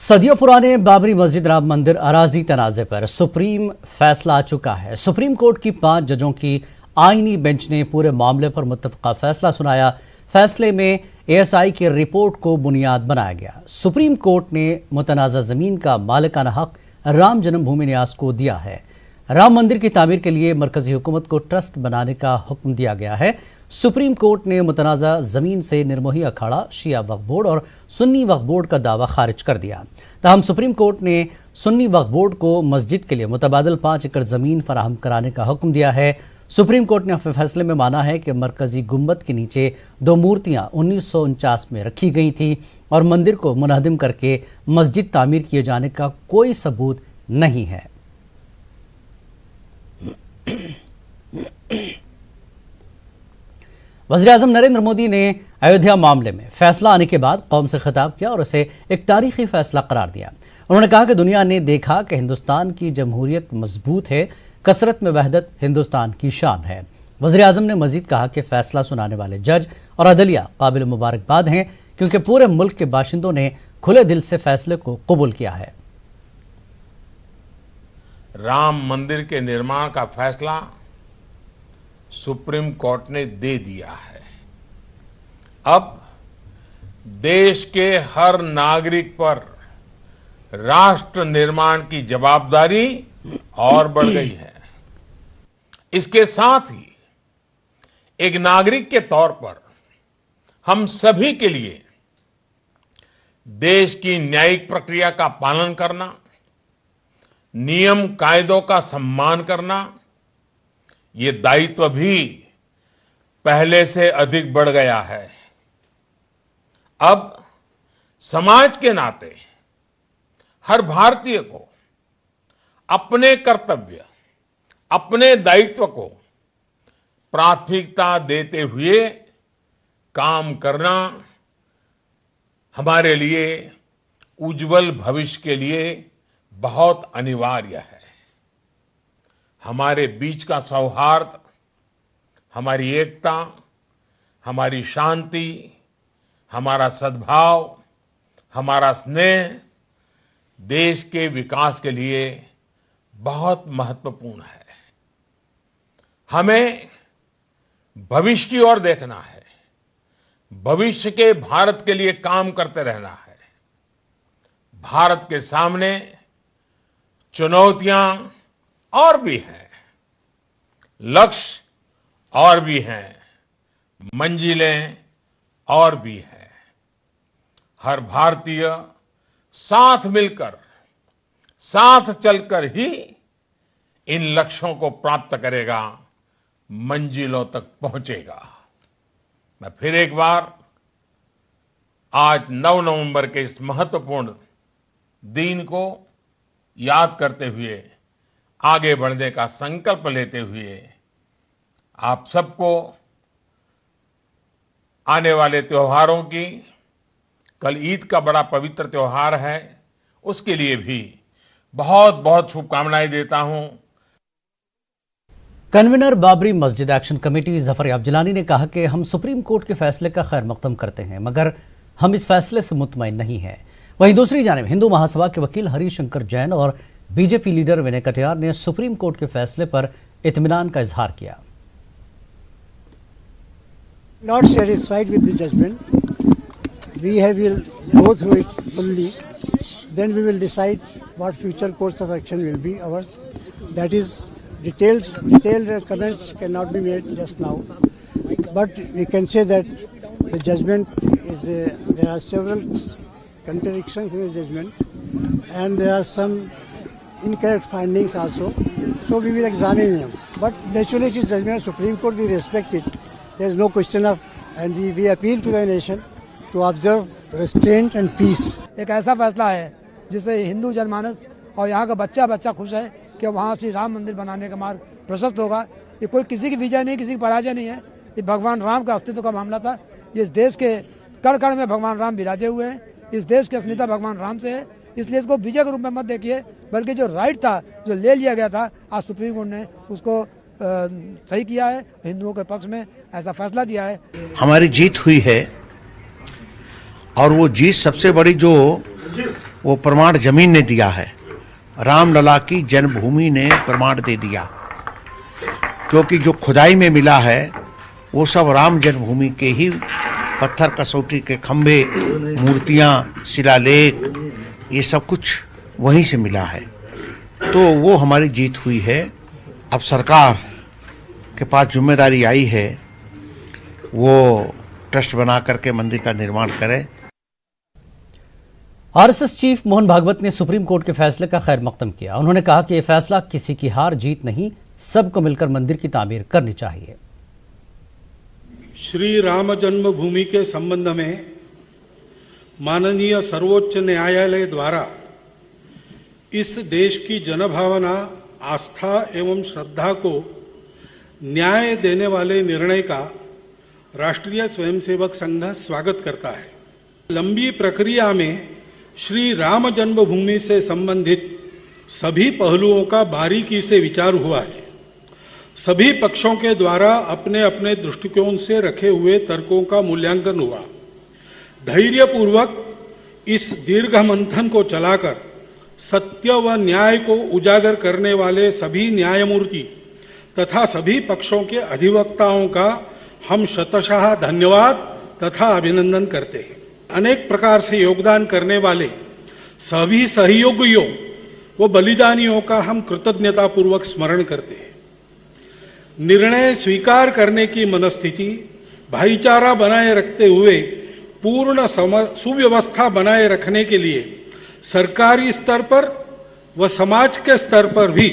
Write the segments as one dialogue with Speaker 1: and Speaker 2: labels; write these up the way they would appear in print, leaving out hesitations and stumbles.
Speaker 1: सदियों पुराने बाबरी मस्जिद राम मंदिर अराजी तनाजे पर सुप्रीम फैसला आ चुका है। सुप्रीम कोर्ट की 5 जजों की आईनी बेंच ने पूरे मामले पर मुत्तफ़क़ा फैसला सुनाया। फैसले में एएसआई की रिपोर्ट को बुनियाद बनाया गया। सुप्रीम कोर्ट ने मुतनाज़ा ज़मीन का मालिकाना हक राम जन्मभूमि न्यास को दिया है। राम मंदिर की तामीर के लिए मरकजी हुकूमत को ट्रस्ट बनाने का हुक्म दिया गया है। सुप्रीम कोर्ट ने मुतनाज़ा ज़मीन से निर्मोही अखाड़ा, शिया वक्फ बोर्ड और सुन्नी वक्फ बोर्ड का दावा खारिज कर दिया। ताहम सुप्रीम कोर्ट ने सुन्नी वक्फ बोर्ड को मस्जिद के लिए मुतबादल 5 एकड़ ज़मीन फराहम कराने का हुक्म दिया है। सुप्रीम कोर्ट ने अपने फैसले में माना है कि मरकजी गुंबद के नीचे 2 मूर्तियां 1949 में रखी गई थी और मंदिर को मुनहदिम करके मस्जिद तामीर किए जाने का कोई सबूत नहीं है। वज़ीर-ए-आज़म नरेंद्र मोदी ने अयोध्या मामले में फैसला आने के बाद कौम से खिताब किया और इसे एक तारीखी फैसला करार दिया। उन्होंने कहा कि दुनिया ने देखा कि हिंदुस्तान की जमहूरियत मजबूत है, कसरत में वहदत हिंदुस्तान की शान है। वज़ीर-ए-आज़म ने मजीद कहा कि फैसला सुनाने वाले जज और अदलिया काबिल मुबारकबाद हैं, क्योंकि पूरे मुल्क के बाशिंदों ने खुले दिल से फैसले को कबूल किया है।
Speaker 2: राम मंदिर के निर्माण का फैसला सुप्रीम कोर्ट ने दे दिया है। अब देश के हर नागरिक पर राष्ट्र निर्माण की जवाबदारी और बढ़ गई है। इसके साथ ही एक नागरिक के तौर पर हम सभी के लिए देश की न्यायिक प्रक्रिया का पालन करना, नियम कायदों का सम्मान करना, ये दायित्व भी पहले से अधिक बढ़ गया है। अब समाज के नाते हर भारतीय को अपने कर्तव्य, अपने दायित्व को प्राथमिकता देते हुए काम करना हमारे लिए उज्जवल भविष्य के लिए बहुत अनिवार्य है। हमारे बीच का सौहार्द, हमारी एकता, हमारी शांति, हमारा सद्भाव, हमारा स्नेह देश के विकास के लिए बहुत महत्वपूर्ण है। हमें भविष्य की ओर देखना है, भविष्य के भारत के लिए काम करते रहना है। भारत के सामने चुनौतियां और भी हैं, लक्ष्य और भी हैं, मंजिलें और भी हैं। हर भारतीय साथ मिलकर, साथ चलकर ही इन लक्ष्यों को प्राप्त करेगा, मंजिलों तक पहुंचेगा। मैं फिर एक बार आज 9 नवंबर के इस महत्वपूर्ण दिन को याद करते हुए, आगे बढ़ने का संकल्प लेते हुए आप सबको आने वाले त्योहारों की, कल ईद का बड़ा पवित्र त्योहार है, उसके लिए भी बहुत बहुत शुभकामनाएं देता हूं।
Speaker 1: कन्वीनर बाबरी मस्जिद एक्शन कमेटी जफर याब जिलानी ने कहा कि हम सुप्रीम कोर्ट के फैसले का खैर मकदम करते हैं, मगर हम इस फैसले से मुतमईन नहीं हैं। वहीं दूसरी जानिब हिंदू महासभा के वकील हरिशंकर जैन और बीजेपी लीडर विनय कटियार ने सुप्रीम कोर्ट के फैसले पर इत्मीनान का इजहार किया।
Speaker 3: Not satisfied with the judgment, we will go through it fully. Then we will decide what future course of action will be ours. That is detailed comments cannot be made just now. But we can say that the judgment is there are several contradictions in the judgment, and there are some incorrect findings also. So we will examine them. But naturally it is judgment of Supreme Court. We respect it. There is no question of, and we appeal to the nation to observe restraint and peace.
Speaker 4: एक ऐसा फैसला है जिससे हिंदू जनमानस और यहाँ का बच्चा खुश है कि वहाँ से राम मंदिर बनाने का मार्ग प्रशस्त होगा। ये कोई किसी की विजय नहीं, किसी की पराजय नहीं है। ये भगवान राम का अस्तित्व का मामला था। ये इस देश के कण कण में भगवान राम विराजे हुए हैं। इस देश की अस्मिता भगवान राम से है, इसलिए इसको विजय के रूप में मत देखिए, बल्कि जो राइट था, जो ले लिया गया था, आज सुप्रीम कोर्ट ने उसको सही किया है। हिंदुओं के पक्ष में ऐसा फैसला दिया है।
Speaker 5: हमारी जीत हुई है और वो जीत सबसे बड़ी जो वो प्रमाण जमीन ने दिया है, रामलला की जन्मभूमि ने प्रमाण दे दिया, क्योंकि जो खुदाई में मिला है वो सब राम जन्मभूमि के ही पत्थर कसौटी के खंभे, मूर्तियां, शिलालेख, ये सब कुछ वहीं से मिला है। तो वो हमारी जीत हुई है। अब सरकार के पास जिम्मेदारी आई है, वो ट्रस्ट बना करके मंदिर का निर्माण करे।
Speaker 1: आरएसएस चीफ मोहन भागवत ने सुप्रीम कोर्ट के फैसले का खैर मकदम किया। उन्होंने कहा कि यह फैसला किसी की हार जीत नहीं, सबको मिलकर मंदिर की तामीर करनी चाहिए।
Speaker 6: श्री राम जन्मभूमि के संबंध में माननीय सर्वोच्च न्यायालय द्वारा इस देश की जनभावना, आस्था एवं श्रद्धा को न्याय देने वाले निर्णय का राष्ट्रीय स्वयंसेवक संघ स्वागत करता है। लंबी प्रक्रिया में श्री राम जन्मभूमि से संबंधित सभी पहलुओं का बारीकी से विचार हुआ है। सभी पक्षों के द्वारा अपने अपने दृष्टिकोण से रखे हुए तर्कों का मूल्यांकन हुआ। धैर्यपूर्वक इस दीर्घ मंथन को चलाकर सत्य व न्याय को उजागर करने वाले सभी न्यायमूर्ति तथा सभी पक्षों के अधिवक्ताओं का हम शतशः धन्यवाद तथा अभिनंदन करते हैं। अनेक प्रकार से योगदान करने वाले सभी सहयोगियों व बलिदानियों का हम कृतज्ञतापूर्वक स्मरण करते हैं। निर्णय स्वीकार करने की मनस्थिति, भाईचारा बनाए रखते हुए पूर्ण सुव्यवस्था बनाए रखने के लिए सरकारी स्तर पर व समाज के स्तर पर भी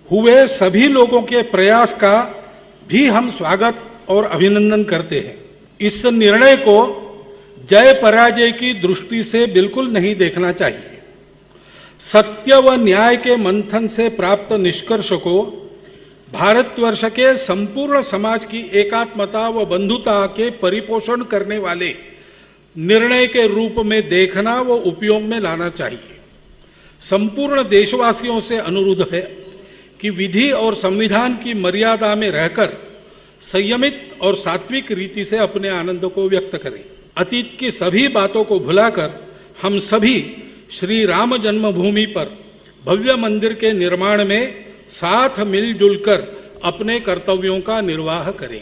Speaker 6: हुए सभी लोगों के प्रयास का भी हम स्वागत और अभिनंदन करते हैं। इस निर्णय को जय पराजय की दृष्टि से बिल्कुल नहीं देखना चाहिए। सत्य व न्याय के मंथन से प्राप्त निष्कर्ष को भारतवर्ष के संपूर्ण समाज की एकात्मता व बंधुता के परिपोषण करने वाले निर्णय के रूप में देखना व उपयोग में लाना चाहिए। संपूर्ण देशवासियों से अनुरोध है कि विधि और संविधान की मर्यादा में रहकर संयमित और सात्विक रीति से अपने आनंद को व्यक्त करें। अतीत की सभी बातों को भुलाकर हम सभी श्री राम जन्मभूमि पर भव्य मंदिर के निर्माण में साथ मिलजुल कर अपने कर्तव्यों का निर्वाह करें।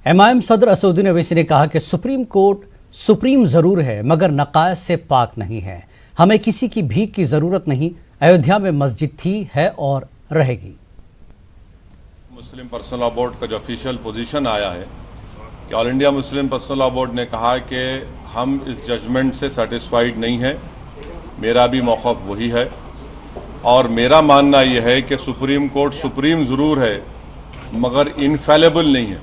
Speaker 1: एमआईएम सदर असदुद्दीन ओवैसी ने कहा कि सुप्रीम कोर्ट सुप्रीम जरूर है मगर नकायस से पाक नहीं है। हमें किसी की भीख की जरूरत नहीं। अयोध्या में मस्जिद थी, है और रहेगी।
Speaker 7: मुस्लिम पर्सनल लॉ बोर्ड का जो ऑफिशियल पोजीशन आया है कि all India Muslim personal law board ने कहा कि हम इस जजमेंट से सेटिस्फाइड नहीं है। मेरा भी मौक़िफ़ वही है और मेरा मानना यह है कि सुप्रीम कोर्ट सुप्रीम जरूर है मगर इनफेलेबल नहीं है।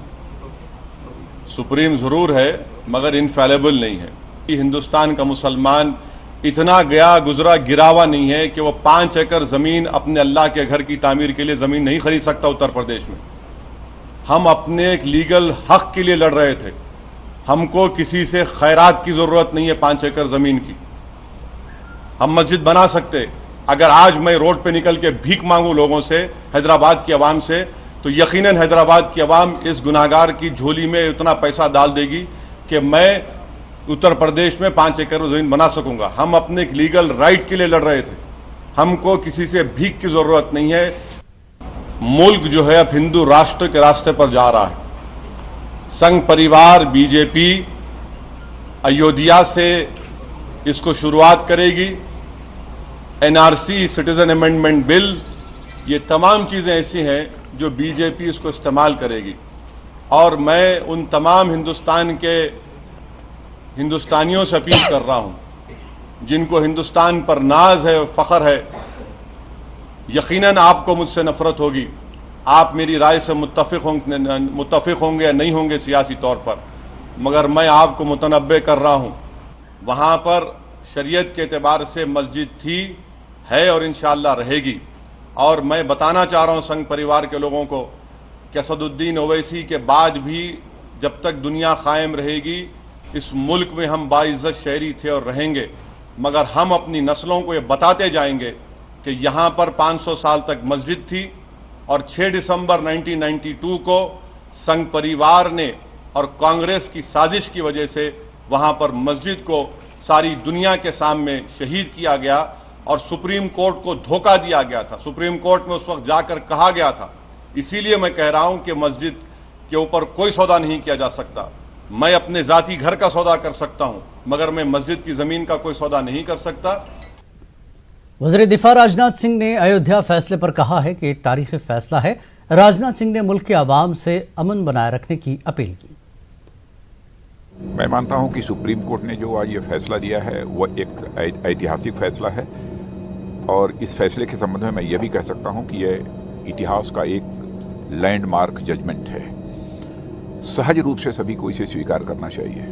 Speaker 7: सुप्रीम जरूर है मगर इनफेलेबल नहीं है। हिंदुस्तान का मुसलमान इतना गया गुजरा गिरावा नहीं है कि वो 5 एकड़ जमीन अपने अल्लाह के घर की तामीर के लिए जमीन नहीं खरीद सकता। उत्तर प्रदेश में हम अपने एक लीगल हक के लिए लड़ रहे थे। हमको किसी से खैरात की जरूरत नहीं है। 5 एकड़ जमीन की हम मस्जिद बना सकते। अगर आज मैं रोड पे निकल के भीख मांगू लोगों से, हैदराबाद की आवाम से, तो यकीनन हैदराबाद की आवाम इस गुनाहगार की झोली में उतना पैसा डाल देगी कि मैं उत्तर प्रदेश में 5 एकड़ जमीन बना सकूंगा। हम अपने एक लीगल राइट के लिए लड़ रहे थे। हमको किसी से भीख की जरूरत नहीं है। मुल्क जो है अब हिंदू राष्ट्र के रास्ते पर जा रहा है। संघ परिवार बीजेपी अयोध्या से इसको शुरुआत करेगी। एनआरसी, सिटीजन अमेंडमेंट बिल, ये तमाम चीजें ऐसी हैं जो बीजेपी इसको इस्तेमाल करेगी। और मैं उन तमाम हिंदुस्तानियों से अपील कर रहा हूं जिनको हिंदुस्तान पर नाज है, फख्र है। यकीनन आपको मुझसे नफरत होगी, आप मेरी राय से मुत्तफिक होंगे या नहीं होंगे सियासी तौर पर, मगर मैं आपको मुतनब्बे कर रहा हूं। वहां पर शरीयत के एतबार से मस्जिद थी, है और इंशाअल्लाह रहेगी। और मैं बताना चाह रहा हूं संघ परिवार के लोगों को कि असदुद्दीन ओवैसी के बाद भी जब तक दुनिया कायम रहेगी इस मुल्क में हम बाइज्जत शहरी थे और रहेंगे। मगर हम अपनी नस्लों को ये बताते जाएंगे कि यहां पर 500 साल तक मस्जिद थी और 6 दिसंबर 1992 को संघ परिवार ने और कांग्रेस की साजिश की वजह से वहां पर मस्जिद को सारी दुनिया के सामने शहीद किया गया और सुप्रीम कोर्ट को धोखा दिया गया था। सुप्रीम कोर्ट में उस वक्त जाकर कहा गया था, इसीलिए मैं कह रहा हूं कि मस्जिद के ऊपर कोई सौदा नहीं किया जा सकता। मैं अपने जाती घर का सौदा कर सकता हूं, मगर मैं मस्जिद की जमीन का कोई सौदा नहीं कर सकता।
Speaker 1: वज़ीर दिफा राजनाथ सिंह ने अयोध्या फैसले पर कहा है कि एक तारीखी फैसला है। राजनाथ सिंह ने मुल्क के आवाम से अमन बनाए रखने की अपील की।
Speaker 8: मैं मानता हूं कि सुप्रीम कोर्ट ने जो आज ये फैसला दिया है वह एक ऐतिहासिक फैसला है और इस फैसले के संबंध में मैं ये भी कह सकता हूं कि यह इतिहास का एक लैंडमार्क जजमेंट है। सहज रूप से सभी को इसे स्वीकार करना चाहिए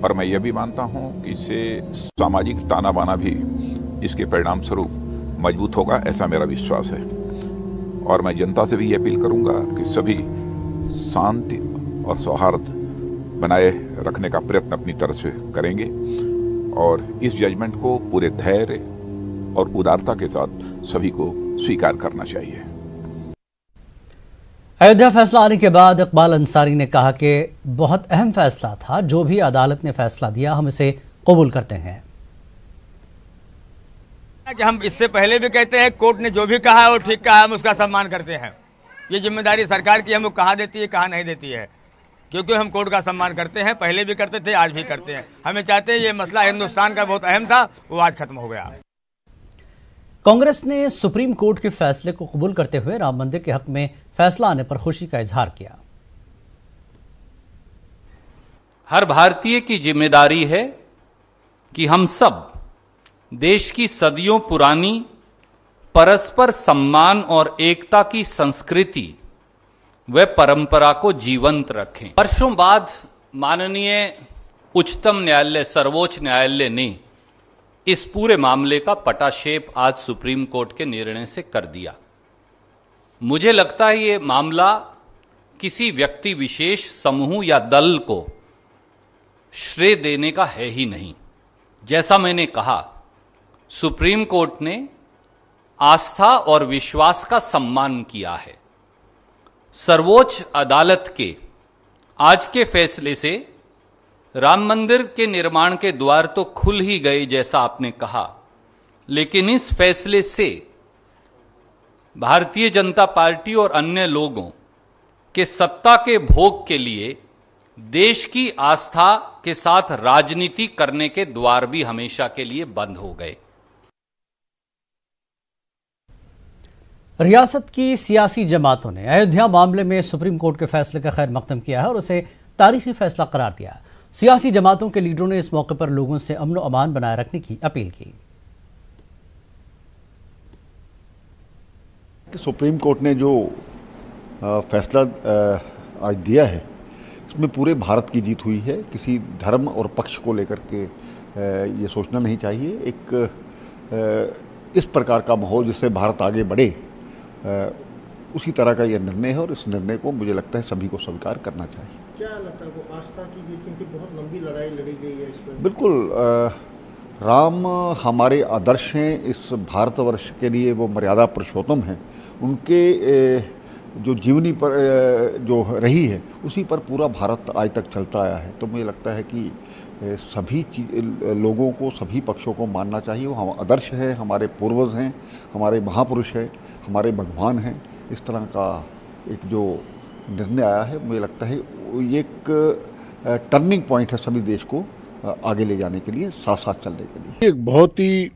Speaker 8: और मैं यह भी मानता हूं कि इससे सामाजिक ताना बाना भी इसके परिणाम स्वरूप मजबूत होगा, ऐसा मेरा विश्वास है। और मैं जनता से भी ये अपील करूंगा कि सभी शांति और सौहार्द बनाए रखने का प्रयत्न अपनी तरफ से करेंगे और इस जजमेंट को पूरे धैर्य और उदारता के साथ सभी को स्वीकार करना चाहिए।
Speaker 1: अयोध्या फैसला आने के बाद इकबाल अंसारी ने कहा कि बहुत अहम फैसला था, जो भी अदालत ने फैसला दिया हम इसे कबूल करते हैं।
Speaker 9: कि हम इससे पहले भी कहते हैं कोर्ट ने जो भी कहा है वो ठीक कहा है, हम उसका सम्मान करते हैं। ये जिम्मेदारी सरकार की, हम वो कहाँ देती है कहाँ नहीं देती है, क्योंकि हम कोर्ट का सम्मान करते हैं, पहले भी करते थे आज भी करते हैं। हमें चाहते हैं ये मसला हिंदुस्तान का बहुत अहम था, वो आज खत्म हो गया।
Speaker 1: कांग्रेस ने सुप्रीम कोर्ट के फैसले को कबूल करते हुए राम मंदिर के हक में फैसला आने पर खुशी का इजहार किया।
Speaker 10: हर भारतीय की जिम्मेदारी है कि हम सब देश की सदियों पुरानी परस्पर सम्मान और एकता की संस्कृति व परंपरा को जीवंत रखें। वर्षों बाद माननीय उच्चतम न्यायालय, सर्वोच्च न्यायालय ने इस पूरे मामले का पटाक्षेप आज सुप्रीम कोर्ट के निर्णय से कर दिया। मुझे लगता है ये मामला किसी व्यक्ति विशेष, समूह या दल को श्रेय देने का है ही नहीं। जैसा मैंने कहा, सुप्रीम कोर्ट ने आस्था और विश्वास का सम्मान किया है। सर्वोच्च अदालत के आज के फैसले से राम मंदिर के निर्माण के द्वार तो खुल ही गए जैसा आपने कहा, लेकिन इस फैसले से भारतीय जनता पार्टी और अन्य लोगों के सत्ता के भोग के लिए देश की आस्था के साथ राजनीति करने के द्वार भी हमेशा के लिए बंद हो गए।
Speaker 1: रियासत की सियासी जमातों ने अयोध्या मामले में सुप्रीम कोर्ट के फैसले का खैर मकदम किया है और उसे तारीखी फैसला करार दिया है। सियासी जमातों के लीडरों ने इस मौके पर लोगों से अमन और अमान बनाए रखने की अपील की।
Speaker 11: सुप्रीम कोर्ट ने जो फैसला आज दिया है, इसमें पूरे भारत की जीत हुई है। किसी धर्म और पक्ष को लेकर के ये सोचना नहीं चाहिए। एक इस प्रकार का माहौल जिससे भारत आगे बढ़े, उसी तरह का यह निर्णय है और इस निर्णय को मुझे लगता है सभी को स्वीकार करना चाहिए।
Speaker 12: क्या लगता है वो आस्था की जीत, क्योंकि बहुत लंबी लड़ाई लड़ी गई है इस पर?
Speaker 11: बिल्कुल, राम हमारे आदर्श हैं। इस भारतवर्ष के लिए वो मर्यादा पुरुषोत्तम हैं। उनके जो जीवनी पर जो रही है उसी पर पूरा भारत आज तक चलता आया है। तो मुझे लगता है कि सभी लोगों को, सभी पक्षों को मानना चाहिए। वो हम आदर्श है, हमारे पूर्वज हैं, हमारे महापुरुष हैं, हमारे भगवान हैं। इस तरह का एक जो निर्णय आया है, मुझे लगता है ये एक टर्निंग पॉइंट है सभी देश को आगे ले जाने के लिए, साथ साथ चलने के लिए।
Speaker 6: एक बहुत ही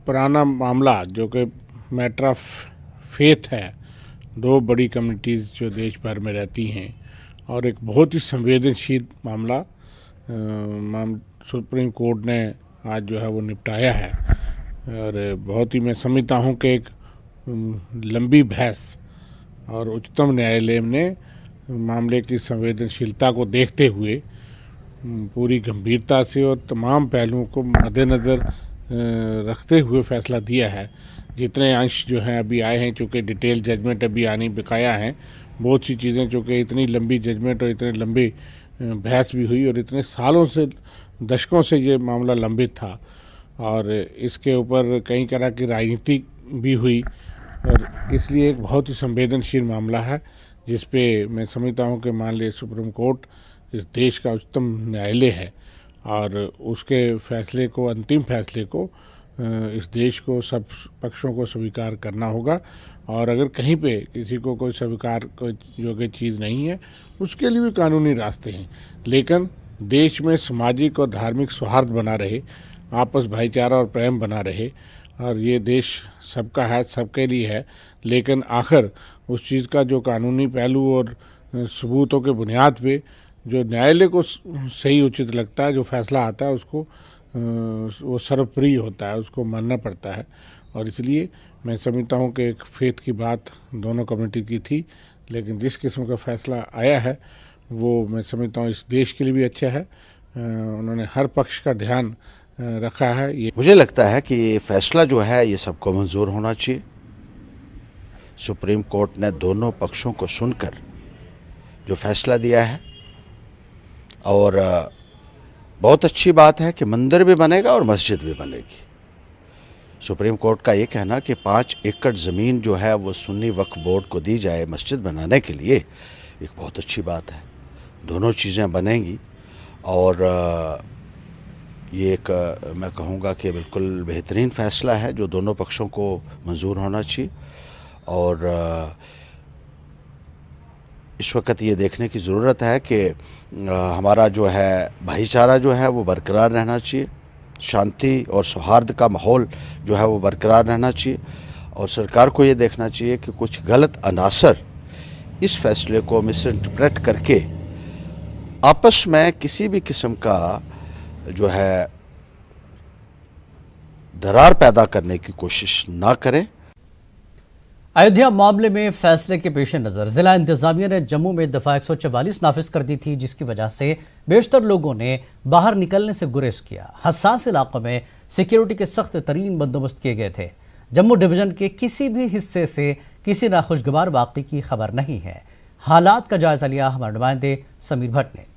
Speaker 6: पुराना मामला जो कि मैटर ऑफ फेथ है, दो बड़ी कम्युनिटीज़ जो देश भर में रहती हैं, और एक बहुत ही संवेदनशील मामला सुप्रीम कोर्ट ने आज जो है वो निपटाया है। और बहुत ही मैं समझता हूँ कि एक लंबी बहस और उच्चतम न्यायालय ने मामले की संवेदनशीलता को देखते हुए पूरी गंभीरता से और तमाम पहलुओं को मद्देनज़र रखते हुए फैसला दिया है। जितने अंश जो हैं अभी आए हैं, चूँकि डिटेल जजमेंट अभी आनी बकाया हैं, बहुत सी चीज़ें चूँकि इतनी लंबी जजमेंट और इतनी लंबी बहस भी हुई और इतने सालों से, दशकों से ये मामला लंबित था और इसके ऊपर कई तरह की राजनीति भी हुई, और इसलिए एक बहुत ही संवेदनशील मामला है जिस पे मैं समझता हूँ कि मान लीजिए सुप्रीम कोर्ट इस देश का उच्चतम न्यायालय है और उसके फैसले को, अंतिम फैसले को इस देश को, सब पक्षों को स्वीकार करना होगा। और अगर कहीं पे किसी को कोई स्वीकार कोई योग्य चीज़ नहीं है, उसके लिए भी कानूनी रास्ते हैं। लेकिन देश में सामाजिक और धार्मिक सौहार्द बना रहे, आपस भाईचारा और प्रेम बना रहे, और ये देश सबका है, सबके लिए है। लेकिन आखिर उस चीज़ का जो कानूनी पहलू और सबूतों के बुनियाद पे जो न्यायालय को सही उचित लगता है, जो फैसला आता है, उसको वो सर्वप्रिय होता है, उसको मानना पड़ता है। और इसलिए मैं समझता हूँ कि एक फेथ की बात दोनों कम्युनिटी की थी, लेकिन जिस किस्म का फैसला आया है वो मैं समझता हूँ इस देश के लिए भी अच्छा है। उन्होंने हर पक्ष का ध्यान रखा है। ये
Speaker 5: मुझे लगता है कि ये फैसला जो है ये सबको मंजूर होना चाहिए। सुप्रीम कोर्ट ने दोनों पक्षों को सुनकर जो फैसला दिया है, और बहुत अच्छी बात है कि मंदिर भी बनेगा और मस्जिद भी बनेगी। सुप्रीम कोर्ट का ये कहना कि 5 एकड़ ज़मीन जो है वो सुन्नी वक्फ बोर्ड को दी जाए मस्जिद बनाने के लिए, एक बहुत अच्छी बात है। दोनों चीज़ें बनेंगी और ये एक मैं कहूँगा कि बिल्कुल बेहतरीन फ़ैसला है जो दोनों पक्षों को मंजूर होना चाहिए। और इस वक्त ये देखने की ज़रूरत है कि हमारा जो है भाईचारा जो है वो बरकरार रहना चाहिए, शांति और सौहार्द का माहौल जो है वो बरकरार रहना चाहिए। और सरकार को ये देखना चाहिए कि कुछ गलत अनासर इस फैसले को मिसइंटरप्रेट करके आपस में किसी भी किस्म का जो है दरार पैदा करने की कोशिश ना करें।
Speaker 1: अयोध्या मामले में फैसले के पेश नजर जिला इंतजामिया ने जम्मू में दफा 144 नाफिज कर दी थी, जिसकी वजह से बेशतर लोगों ने बाहर निकलने से गुरेज किया। हसास इलाकों में सिक्योरिटी के सख्त तरीन बंदोबस्त किए गए थे। जम्मू डिवीजन के किसी भी हिस्से से किसी नाखुशगवार वाकई की खबर नहीं है। हालात का जायजा लिया हमारे नुमाइंदे समीर भट्ट ने।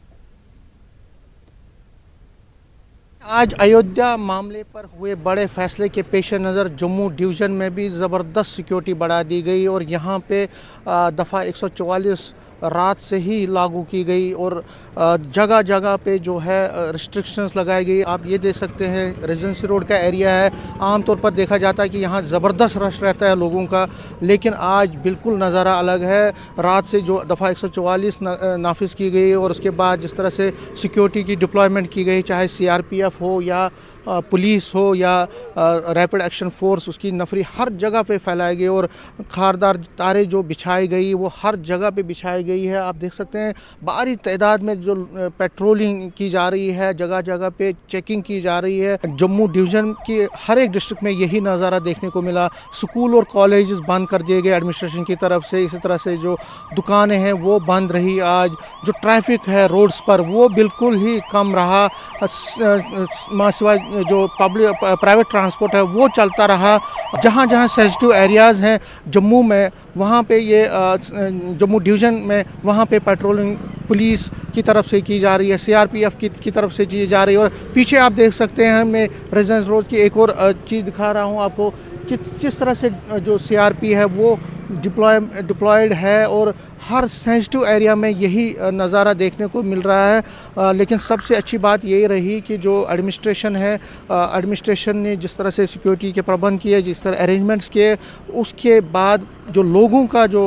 Speaker 12: आज अयोध्या मामले पर हुए बड़े फैसले के पेश नज़र जम्मू डिवीज़न में भी ज़बरदस्त सिक्योरिटी बढ़ा दी गई और यहाँ पे दफ़ा 144 रात से ही लागू की गई और जगह जगह पे जो है रिस्ट्रिक्शंस लगाई गई। आप ये देख सकते हैं रेजिडेंसी रोड का एरिया है, आमतौर पर देखा जाता है कि यहाँ ज़बरदस्त रश रहता है लोगों का, लेकिन आज बिल्कुल नज़ारा अलग है। रात से जो दफ़ा 144 नाफिज की गई और उसके बाद जिस तरह से सिक्योरिटी की डिप्लॉयमेंट की गई, चाहे CRPF हो या पुलिस हो या रैपिड एक्शन फोर्स, उसकी नफरी हर जगह पे फैलाई गई और खारदार तारे जो बिछाई गई वो हर जगह पे बिछाई गई है। आप देख सकते हैं भारी तादाद में जो पेट्रोलिंग की जा रही है, जगह जगह पे चेकिंग की जा रही है। जम्मू डिवीज़न की हर एक डिस्ट्रिक्ट में यही नज़ारा देखने को मिला। स्कूल और कॉलेजेस बंद कर दिए गए एडमिनिस्ट्रेशन की तरफ से, इसी तरह से जो दुकानें हैं वो बंद रही। आज जो ट्रैफिक है रोड्स पर वो बिल्कुल ही कम रहा, सिवाय जो पब्लिक प्राइवेट ट्रांसपोर्ट है वो चलता रहा। जहाँ जहाँ सेंसिटिव एरियाज़ हैं जम्मू में, वहाँ पे ये जम्मू डिवीज़न में वहाँ पे पेट्रोलिंग पुलिस की तरफ से की जा रही है, CRPF की तरफ से की जा रही है। और पीछे आप देख सकते हैं, मैं रेजिडेंस रोड की एक और चीज़ दिखा रहा हूँ आपको कि किस तरह से जो CRP है वो डिप्लॉयड है और हर सेंसिटिव एरिया में यही नज़ारा देखने को मिल रहा है। लेकिन सबसे अच्छी बात यही रही कि जो एडमिनिस्ट्रेशन है, एडमिनिस्ट्रेशन ने जिस तरह से सिक्योरिटी के प्रबंध किए, जिस तरह अरेंजमेंट्स किए, उसके बाद जो लोगों का जो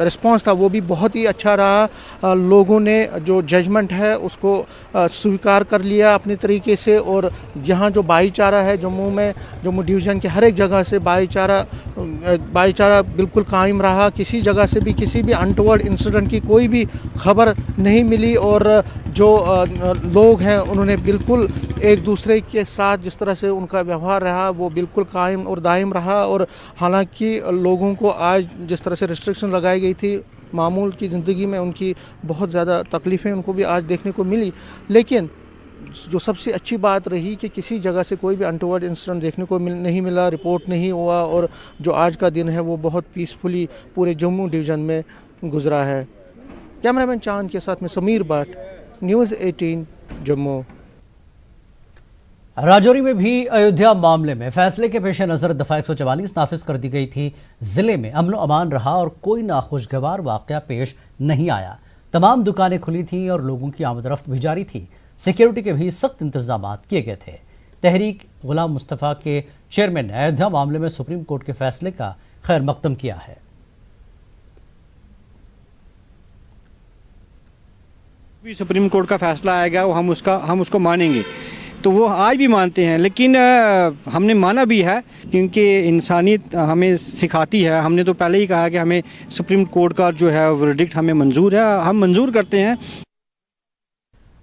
Speaker 12: रिस्पांस था वो भी बहुत ही अच्छा रहा। लोगों ने जो जजमेंट है उसको स्वीकार कर लिया अपने तरीके से और यहाँ जो भाईचारा है जम्मू में, जम्मू डिवीज़न के हर एक जगह से भाईचारा बिल्कुल कायम रहा। किसी जगह से भी किसी भी अनटोवर्ड इंसिडेंट की कोई भी खबर नहीं मिली और जो लोग हैं उन्होंने बिल्कुल एक दूसरे के साथ जिस तरह से उनका व्यवहार रहा वो बिल्कुल कायम और दायम रहा। और हालांकि लोगों को आज जिस तरह से रिस्ट्रिक्शन लगाई गई थी, मामूल की ज़िंदगी में उनकी बहुत ज़्यादा तकलीफ़ें उनको भी आज देखने को मिली, लेकिन जो सबसे अच्छी बात रही कि किसी जगह से कोई भी अनटोवर्ड इंसिडेंट देखने को नहीं मिला, रिपोर्ट नहीं हुआ और जो आज का दिन है वो बहुत पीसफुली पूरे जम्मू डिवीज़न में गुजरा है। कैमरामैन चांद के साथ में समीर भट्ट, न्यूज़ 18 जम्मू।
Speaker 1: राजौरी में भी अयोध्या मामले में फैसले के पेश नजर दफा 144 नाफिज कर दी गई थी। जिले में अमन अमान रहा और कोई नाखुशगवार वाकया पेश नहीं आया। तमाम दुकानें खुली थीं और लोगों की आमदरफ्त भी जारी थी। सिक्योरिटी के भी सख्त इंतजाम किए गए थे। तहरीक गुलाम मुस्तफ़ा के चेयरमैन ने अयोध्या मामले में सुप्रीम कोर्ट के फैसले का खैर मकदम किया है।
Speaker 13: भी सुप्रीम कोर्ट का फैसला आएगा वो हम उसको मानेंगे, तो वो आज भी मानते हैं, लेकिन हमने माना भी है क्योंकि इंसानियत हमें सिखाती है। हमने तो पहले ही कहा कि हमें सुप्रीम कोर्ट का जो है वर्डिक्ट हमें मंजूर है, हम मंजूर करते हैं।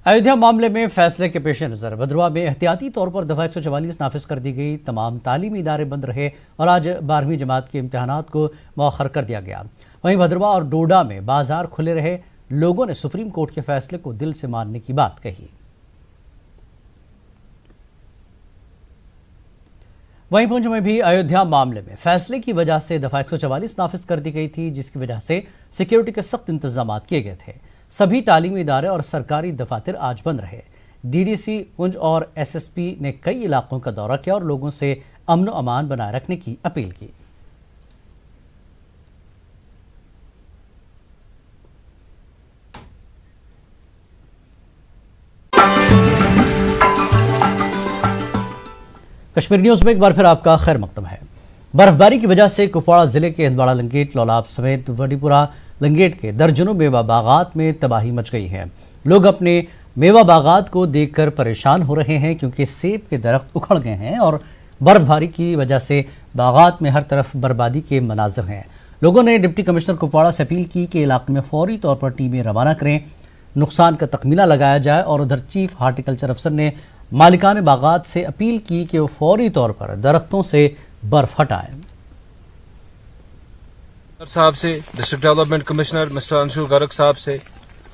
Speaker 1: अयोध्या मामले में फैसले के पेश नज़र भद्रवाह में एहतियाती तौर पर दफ़ा 144 नाफिज कर दी गई। तमाम तालीमी इदारे बंद रहे और आज 12वीं जमात के इम्तहानात को मौखर कर दिया गया। वहीं भद्रवाह और डोडा में बाजार खुले रहे। लोगों ने सुप्रीम कोर्ट के फैसले को दिल से मानने की बात कही। वहीं पुंछ में भी अयोध्या मामले में फैसले की वजह से दफा 144 नाफिज कर दी गई थी, जिसकी वजह से सिक्योरिटी के सख्त इंतजाम किए गए थे। सभी तालीमी इदारे और सरकारी दफातर आज बंद रहे। डीडीसी पुंछ और एसएसपी ने कई इलाकों का दौरा किया और लोगों से अमन व अमान बनाए रखने की अपील की। कश्मीर न्यूज में एक बार फिर आपका खैर मकदम है। बर्फबारी की वजह से कुपवाड़ा जिले के हिंदवाड़ा लंगेट, लौलाब समेत वडीपुरा लंगेट के दर्जनों मेवा बागात में तबाही मच गई है। लोग अपने मेवा बागात को देखकर परेशान हो रहे हैं क्योंकि सेब के दरख्त उखड़ गए हैं और बर्फबारी की वजह से बागात में हर तरफ बर्बादी के मनाजिर हैं। लोगों ने डिप्टी कमिश्नर कुपवाड़ा से अपील की कि इलाके में फौरी तौर पर टीमें रवाना करें, नुकसान का तखमीना लगाया जाए। और उधर चीफ हार्टिकल्चर अफसर ने मालिकान बागात से अपील की कि वो फौरी तौर पर दरख्तों से बर्फ हटाएं।
Speaker 14: साहब से district development commissioner mister Anshul Garg साहब से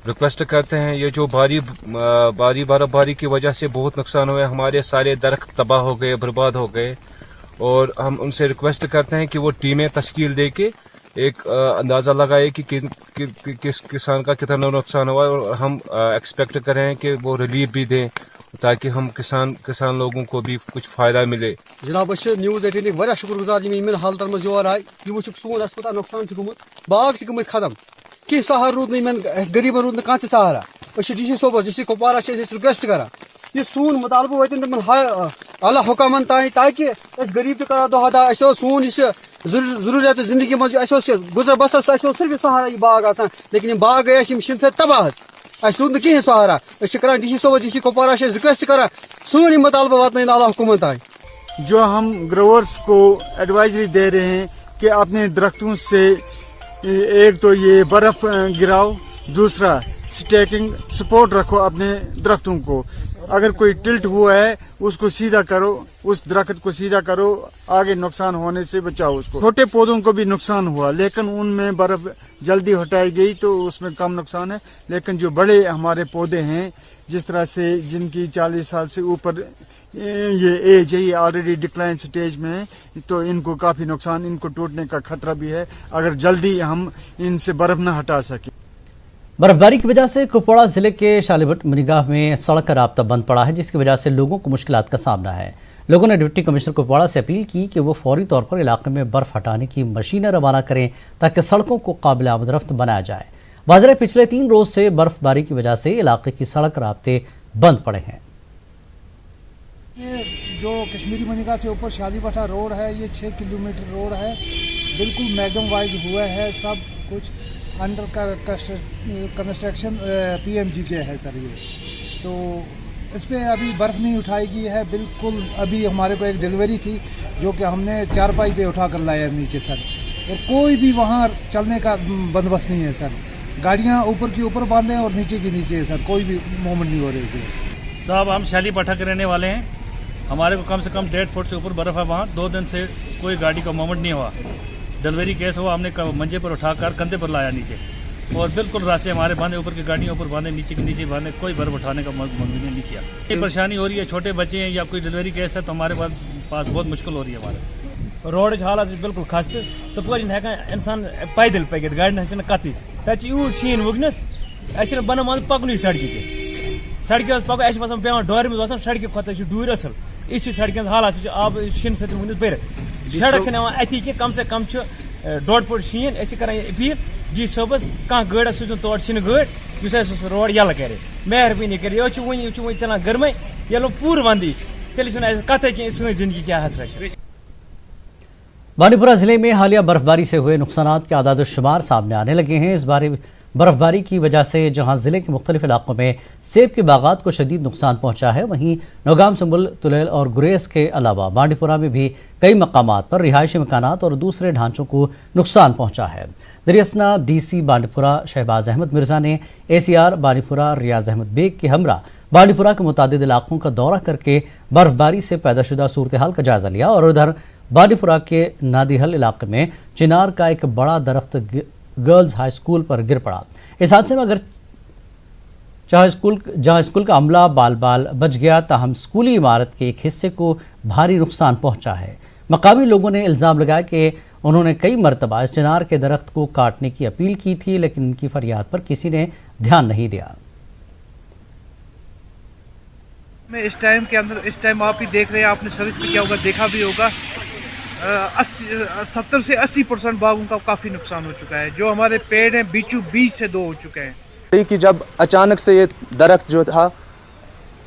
Speaker 14: रिक्वेस्ट करते हैं, ये जो बर्फबारी की वजह से बहुत नुकसान हुआ है, हमारे सारे दरख्त तबाह हो गए, बर्बाद हो गए, और हम उनसे रिक्वेस्ट करते हैं कि वो टीमें तश्कील दे के एक अंदाज़ा लगाए कि किस किसान का कितना नुकसान हुआ, और हम एक्सपेक्ट करें कि वो रिलीफ भी दें ताकि हम किसान लोगों को भी कुछ फायदा मिले।
Speaker 15: जनाब न्यूज़ 18 वारिया शुक्रगुजार इन हालत मज योर आय वो सोन कोता नुकसान गुमुत, बाग गमत खत्म, कह सहार रूद गरीबन रूद कह सहारा। डी सोबस डिस्ट्रिक्ट कुपवारा रिक्वेस्ट करान ये सोन मुतालबह वातन तम आला हुकामन ताई ताकि गरीब तक दोहा सोन जरूरत जिंदगी मज गुजर बसर सिर्फ सहारा यह बाग आसान, लेकिन यह बाग गए शिन तबाह रूद कहें सहारा। करान डी सोबस डिस्ट्रिक्ट कुपवारा रिक्वेस्ट करान सोन यह मुतालबह वातन आला हुकूमत ताई।
Speaker 16: जो हम ग्रोवर्स को एडवाइजरी दे रहे हैं कि अपने दरख्तों से एक तो ये बर्फ गिराओ, दूसरा स्टेकिंग सपोर्ट रखो अपने दरख्तों को। अगर कोई टिल्ट हुआ है उसको सीधा करो, उस दरख्त को सीधा करो, आगे नुकसान होने से बचाओ उसको। छोटे पौधों को भी नुकसान हुआ लेकिन उनमें बर्फ जल्दी हटाई गई तो उसमें कम नुकसान है, लेकिन जो बड़े हमारे पौधे हैं जिस तरह से जिनकी 40 साल से ऊपर ये एज है, ये ऑलरेडी डिक्लाइन स्टेज में है, तो इनको काफी नुकसान, इनको टूटने का खतरा भी है अगर जल्दी हम इनसे बर्फ न हटा सके।
Speaker 1: बर्फबारी की वजह से कुपवाड़ा जिले के शालीभट मनीगाह में सड़क का राब्ता बंद पड़ा है, जिसकी वजह से लोगों को मुश्किलात का सामना है। लोगों ने डिप्टी कमिश्नर कुपवाड़ा से अपील की कि वो फौरी तौर पर इलाके में बर्फ हटाने की मशीनें रवाना करें ताकि सड़कों को काबिल आमदरफ्त बनाया जाए। वाज़ेह पिछले 3 रोज से बर्फबारी की वजह से इलाके की सड़क राब्ते बंद पड़े हैं।
Speaker 4: ये जो कश्मीरी मनीगाह से ऊपर शालीभट्टा रोड है, ये 6 किलोमीटर रोड है, बिल्कुल मैडम वाइज हुआ है, सब कुछ अंडर कंस्ट्रक्शन पीएमजी के है सर। ये तो इस पर अभी बर्फ़ नहीं उठाई गई है बिल्कुल। अभी हमारे को एक डिलीवरी थी जो कि हमने चारपाई पे उठा कर लाया नीचे सर, और कोई भी वहाँ चलने का बंदोबस्त नहीं है सर। गाड़ियाँ ऊपर की ऊपर बांधे हैं और नीचे की नीचे है सर, कोई भी मूवमेंट नहीं हो रही है
Speaker 17: साहब। हम शालीभट्टा के रहने वाले हैं, हमारे को कम से कम 1.5 फुट से ऊपर बर्फ़ है वहाँ। 2 दिन से कोई गाड़ी का मूवमेंट नहीं हुआ। डिलीवरी केस हुआ, हमने मंजे पर उठाकर कंधे पर लाया नीचे, और बिल्कुल रास्ते हमारे बांधे, ऊपर की गाड़ियों ऊपर बांधे, नीचे के नीचे बांधे, कोई बर्फ उठाने का मंजूरी नहीं किया। ये परेशानी हो रही है, छोटे बच्चे हैं या कोई डिलीवरी केस है तो हमारे पास बहुत मुश्किल हो रही है। हमारे रोड हालत बिल्कुल खस्त, तो इंसान पैदल पकड़ गाड़ी कत यूत शीन वुगनस बना मान पकन सड़क सड़क पकन पे डोर में बसान सड़क खुद डूर असल यह सड़क हालात आब शीन सत बर सड़क अति कि कम से कम 1.5 फुट शीन। कर अपील डी सबस कह गाड़ सूझन तौर गाड़
Speaker 18: रोड यल करे मेहरबानी कर यो वन चलान गर्मे ये पूर वंदी तेल कत सी जिंदगी क्या हसर।
Speaker 1: बांडीपुरा जिले में हालिया बर्फबारी से हुए नुकसान के आदाद शुमार सामने आने लगे हैं। इस बार बर्फबारी की वजह से जहां जिले के मुख्तलिफ इलाकों में सेब के बागात को शदीद नुकसान पहुंचा है, वहीं नौगाम संबुल तुलेल और गुरेज के अलावा बांडीपुरा में भी कई मकामात पर रिहायशी मकानात और दूसरे ढांचों को नुकसान पहुंचा है। दरियासना डीसी बांडीपुरा शहबाज अहमद मिर्जा ने ACR बांडीपुरा रियाज अहमद बेग के हमरा बांडीपुरा के मुतादिद इलाकों का दौरा करके बर्फबारी से पैदाशुदा सूरत हाल का जायजा लिया और उधर बांडीपुरा के नादीहल इलाके में चिनार का एक बड़ा दरख्त गर्ल्स हाई स्कूल पर गिर पड़ा। इस हादसे में अगर जहां स्कूल का अमला बाल बाल बच गया, ताहम स्कूली इमारत के एक हिस्से को भारी नुकसान पहुंचा है। मकामी लोगों ने इल्जाम लगाया कि उन्होंने कई मरतबा इस चिनार के दरख्त को काटने की अपील की थी, लेकिन उनकी फरियाद पर किसी ने ध्यान नहीं दिया।
Speaker 19: मैं इस टाइम के अंदर, इस टाइम आप ही देख रहे हैं, आपने सड़क पे क्या होगा देखा भी होगा, 70 से 80% बागों का काफ़ी नुकसान हो चुका है। जो हमारे पेड़ हैं बीचों बीच से 2 हो चुके हैं।
Speaker 20: कि जब अचानक से ये दरख्त जो था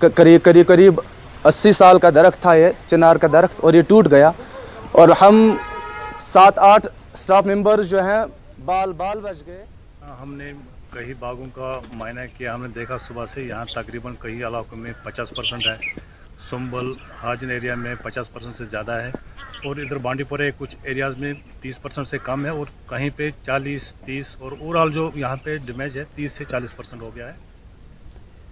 Speaker 20: करीब 80 साल का दरख्त था, ये चिनार का दरख्त, और ये टूट गया और हम 7-8 स्टाफ मेंबर्स जो हैं बाल बच गए।
Speaker 17: हमने कई बागों का मायना किया, हमने देखा सुबह से यहाँ तकरीबन कई इलाकों में 50% है, संबल हाजन एरिया में 50% से ज़्यादा है और इधर बांडीपुरा कुछ एरियाज़ में 30% से कम है और कहीं पे 40-30 और ओवरऑल जो यहाँ पे डैमेज है 30 से 40% हो गया है।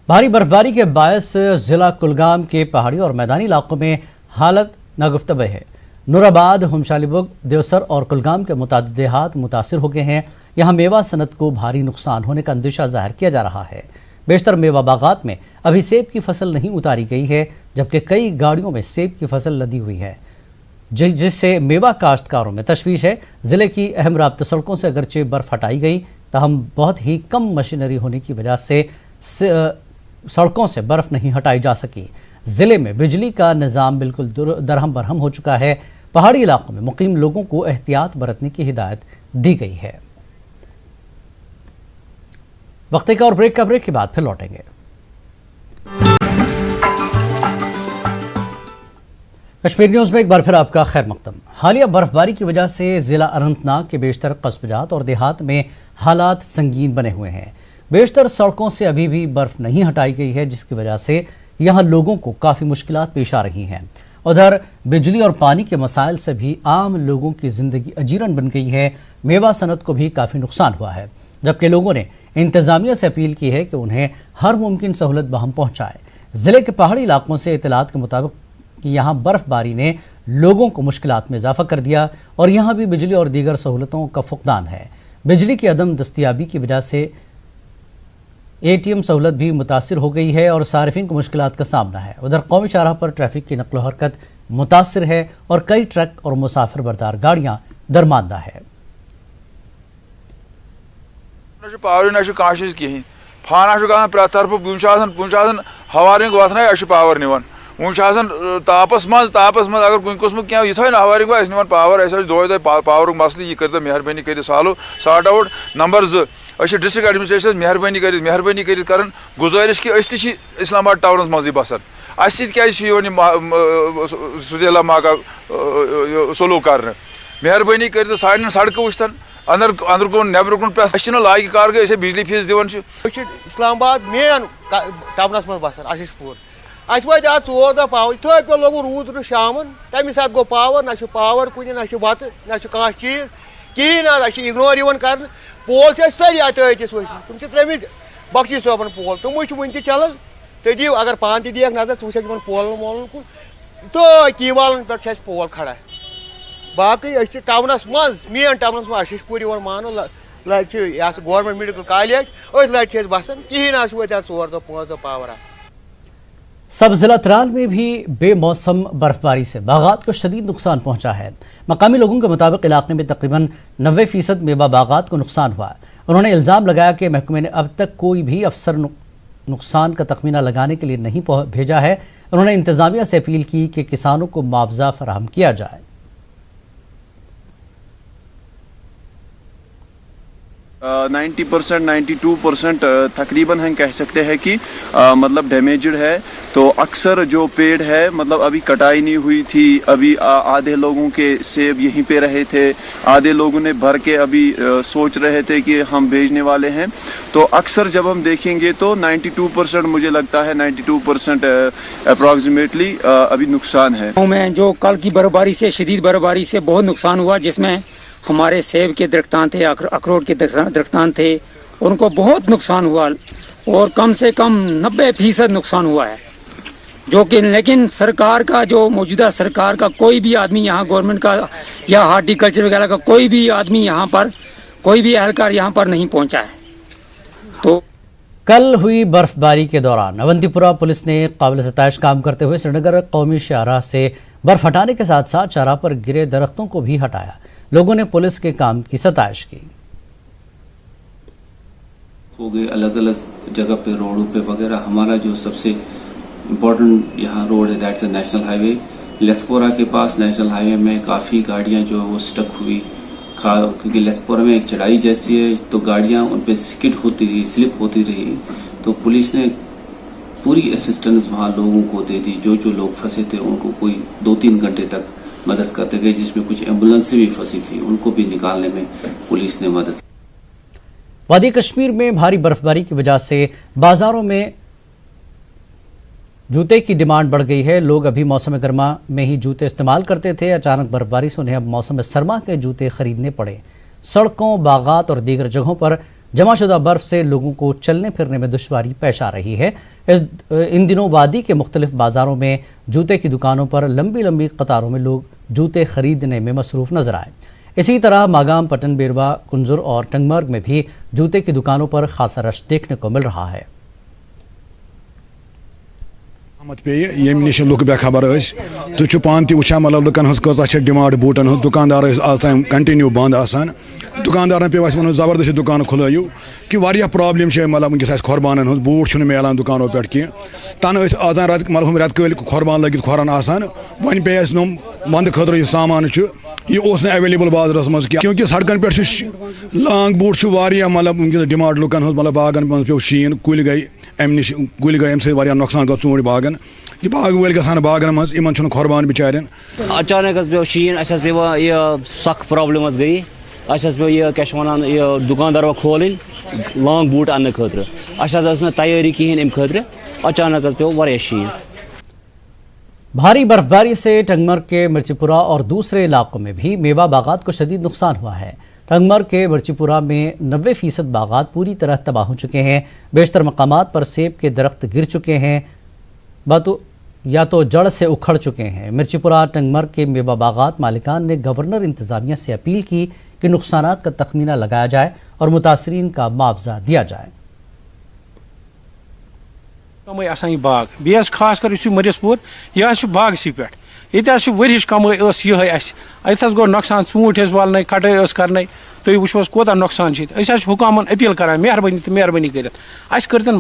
Speaker 1: भारी बर्फबारी के बायस जिला कुलगाम के पहाड़ी और मैदानी इलाकों में हालत नागुफ्तब है। नूराबाद, हुमशालीबुग, देवसर और कुलगाम के मुतादिद देहात मुतासिर हो गए हैं। यहाँ मेवा सनत को भारी नुकसान होने का अंदेशा जाहिर किया जा रहा है। बेशतर मेवा बागात में अभी सेब की फसल नहीं उतारी गई है, जबकि कई गाड़ियों में सेब की फसल लदी हुई है, जिससे मेवा काश्तकारों में तशवीश है। जिले की अहम राब्ता सड़कों से अगरचे बर्फ हटाई गई, ताहम बहुत ही कम मशीनरी होने की वजह से सड़कों से बर्फ नहीं हटाई जा सकी। जिले में बिजली का निज़ाम बिल्कुल दरहम बरहम हो चुका है। पहाड़ी इलाकों में मुकीम लोगों को एहतियात बरतने की हिदायत दी गई है। वक्त का और ब्रेक के बाद फिर लौटेंगे। कश्मीर न्यूज में एक बार फिर आपका खैर मकदम। हालिया बर्फबारी की वजह से जिला अनंतनाग के बेशतर कस्बजात और देहात में हालात संगीन बने हुए हैं। बेशतर सड़कों से अभी भी बर्फ नहीं हटाई गई है, जिसकी वजह से यहां लोगों को काफी मुश्किलात पेश आ रही हैं। उधर बिजली और पानी के मसाइल से भी आम लोगों की जिंदगी अजीरन बन गई है। मेवा सनत को भी काफी नुकसान हुआ है, जबकि लोगों ने इंतजामिया से अपील की है कि उन्हें हर मुमकिन सहूलत बहम पहुंचाए। जिले के पहाड़ी इलाकों से इतलात के मुताबिक कि यहाँ बर्फबारी ने लोगों को मुश्किलात में इजाफा कर दिया और यहाँ भी बिजली और दीगर सहूलतों का फुकदान है। बिजली की अदम दस्तियाबी की वजह से ATM सहूलत भी मुतासिर हो गई है और सारिफिन को मुश्किलात का सामना है। उधर कौमी शाहराह पर ट्रैफिक की नकलो हरकत मुतासिर है और कई ट्रक और मुसाफिर बरदार गाड़ियां दरमांदा है।
Speaker 21: पावर ना कह कहें फाना गसान प्रे तरफ कुछ हवारिंग वथन पावर निवान वो तापस मज अगर कुछ कुसम क्या ये ना हवारिंग निवान पावर दो पावर मसल यह कर मेहरबानी कर solve sort out. Number 2 district administration मेहरबानी कर गुजारिश कि इस्लामाबाद टाउनस मज बसान अस क्या सुदेला माका सलूक कर मेहरबानी कर सान सड़क वुचन अंदर कुन नबर कुन पे लाग कार गई बिजली फीस दिवान
Speaker 12: इस्लामाबाद मेन टाउनस मज बसान आशीषपुर अस वो 4 दह पावर थे पे लोग रूद शाम तमें सात गो पावर ना पावर कुछ ना वत ना कह चीज कहीं ना इग्नोर कर पोल सारी अतस वो तुम त्रेमित बख्शी सोबन पोल तुम वन चलान तुम दिव अगर पान देख नजर वो पोलन वोलन कुन तो की वालन पे पोल खड़ा बाकी टाउनस मज मेन टाउनस मज आशीषपुर मानो लट गवर्नमेंट मेडिकल कॉलेज लट बसान कहीं ना वो 4 दह 5 दह पावर
Speaker 1: सब जिला त्राल में भी बेमौसम बर्फबारी से बागात को शदीद नुकसान पहुंचा है। मकामी लोगों के मुताबिक इलाके में तकरीबन 90% मेवा बागात को नुकसान हुआ। उन्होंने इल्जाम लगाया कि महकमे ने अब तक कोई भी अफसर नुकसान का तखमीना लगाने के लिए नहीं भेजा है। उन्होंने इंतजामिया से अपील की कि किसानों को मुआवजा फराहम किया जाए।
Speaker 2: 90% 92% तकरीबन हम कह सकते हैं कि मतलब डैमेज्ड है। तो अक्सर जो पेड़ है मतलब अभी कटाई नहीं हुई थी, अभी आधे लोगों के सेब यहीं पे रहे थे, आधे लोगों ने भर के अभी सोच रहे थे कि हम भेजने वाले हैं। तो अक्सर जब हम देखेंगे तो 92% मुझे लगता है 92% अप्रॉक्सीमेटली अभी नुकसान है।
Speaker 22: में जो कल की बर्फबारी से, शदीद बर्फबारी से बहुत नुकसान हुआ, जिसमें हमारे सेब के दरख्तान थे, अखरोट के दरख्तान थे, उनको बहुत नुकसान हुआ और कम से कम 90% नुकसान हुआ है। जो कि लेकिन सरकार का, जो मौजूदा सरकार का कोई भी आदमी यहाँ, गवर्नमेंट का या हार्टिकल्चर वगैरह का कोई भी आदमी यहाँ पर, कोई भी एहलकार यहाँ पर नहीं पहुँचा है। तो
Speaker 1: कल हुई बर्फबारी के दौरान अवंतीपुरा पुलिस ने काबिल सताइश काम करते हुए श्रीनगर कौमी शाहराह से बर्फ हटाने के साथ साथ शाहराह पर गिरे दरख्तों को भी हटाया। लोगों ने पुलिस के काम की सताइश की।
Speaker 23: हो गए अलग अलग जगह पे, रोडों पे वगैरह। हमारा जो सबसे इम्पोर्टेंट यहाँ रोड है, दैट्स नेशनल हाईवे। लेथपोरा के पास नेशनल हाईवे में काफ़ी गाड़ियाँ जो है वो स्टक हुई, क्योंकि लेथपोरा में एक चढ़ाई जैसी है, तो गाड़ियाँ उन पर स्लिप होती रही। तो पुलिस ने पूरी असिस्टेंस वहाँ लोगों को दे दी। जो जो लोग फंसे थे उनको कोई 2-3 घंटे तक मदद करते गए, जिसमें कुछ एम्बुलेंसें भी फंसी थी, उनको भी निकालने में पुलिस ने मदद।
Speaker 1: वादी कश्मीर में भारी बर्फबारी की वजह से बाजारों में जूते की डिमांड बढ़ गई है। लोग अभी मौसम गर्मा में ही जूते इस्तेमाल करते थे, अचानक बर्फबारी से उन्हें अब मौसम सरमा के जूते खरीदने पड़े। सड़कों, बागात और दीगर जगहों पर जमाशुदा बर्फ से लोगों को चलने फिरने में दुश्वारी पेश आ रही है। इन दिनों वादी के मुख्तलिफ बाजारों में जूते की दुकानों पर लंबी लंबी कतारों में लोग जूते खरीदने में मसरूफ नजर आए। इसी तरह मागाम, पटन, बेरवा, कुंजुर और टंगमर्ग में भी जूते की दुकानों पर खासा रश देखने को मिल रहा है।
Speaker 24: पे यम नश लुक बेखबर तुम पान तुचान मतलब लुकन कह डिमांड बूटन दुकानदार आज तम कंटिन्यू बंद आसान। दुकानदार पे वो जबरदस्त दुकान खुलू कि वारिया प्रॉब्लम मतलब वनकस खुरबान बूट मिलान दुकानों पे कह तन आज मतलब रेत कल खुरबान लगित खुरन आसान। वन पे वंद खतर यह सामान यह एवेलेबल बाजारस मज क्योंकि सड़कन पे लांग बूट मतलब वनकस डिमांड लुकन मतलब बागन मज पे शीन कुल गई कुल गई अमे नुकसान गो ूट बागन कि बाग वल गसान बागन मज इन खुरबान बिचारन।
Speaker 25: अचानक पे शीन अस पे यह सख प्रॉब्लम गई अस पे यह क्या वन यह दुकानदार खोल लॉन्ग बूट अन्न खतर अस तैयारी कहें अम खतर अचानक पे वारिया शीन।
Speaker 1: भारी बर्फबारी से टंगमर्ग के मिर्चीपुरा और दूसरे इलाकों में भी मेवा बागात को शदीद नुकसान हुआ है। टंगमर्ग के मिर्चीपुरा में 90% बागात पूरी तरह तबाह हो चुके हैं। बेशतर मकामात पर सेब के दरख्त गिर चुके हैं या तो जड़ से उखड़ चुके हैं। मिर्चीपुरा टंगमर्ग के मेवा बागात मालिकान ने गवर्नर इंतजामिया से अपील की कि नुकसानात का तखमीना लगाया जाए और मुतासरीन का मुआवजा दिया जाए।
Speaker 26: बाग बे खास कर मरिसपुर यह बाग सी पे ये वरिश कमाई ये गो नुकसान ूट वालन कटाई कर तुम वो कोता नुकसान हुकामन अपील करान मेहरबानी तो मेहरबानी कर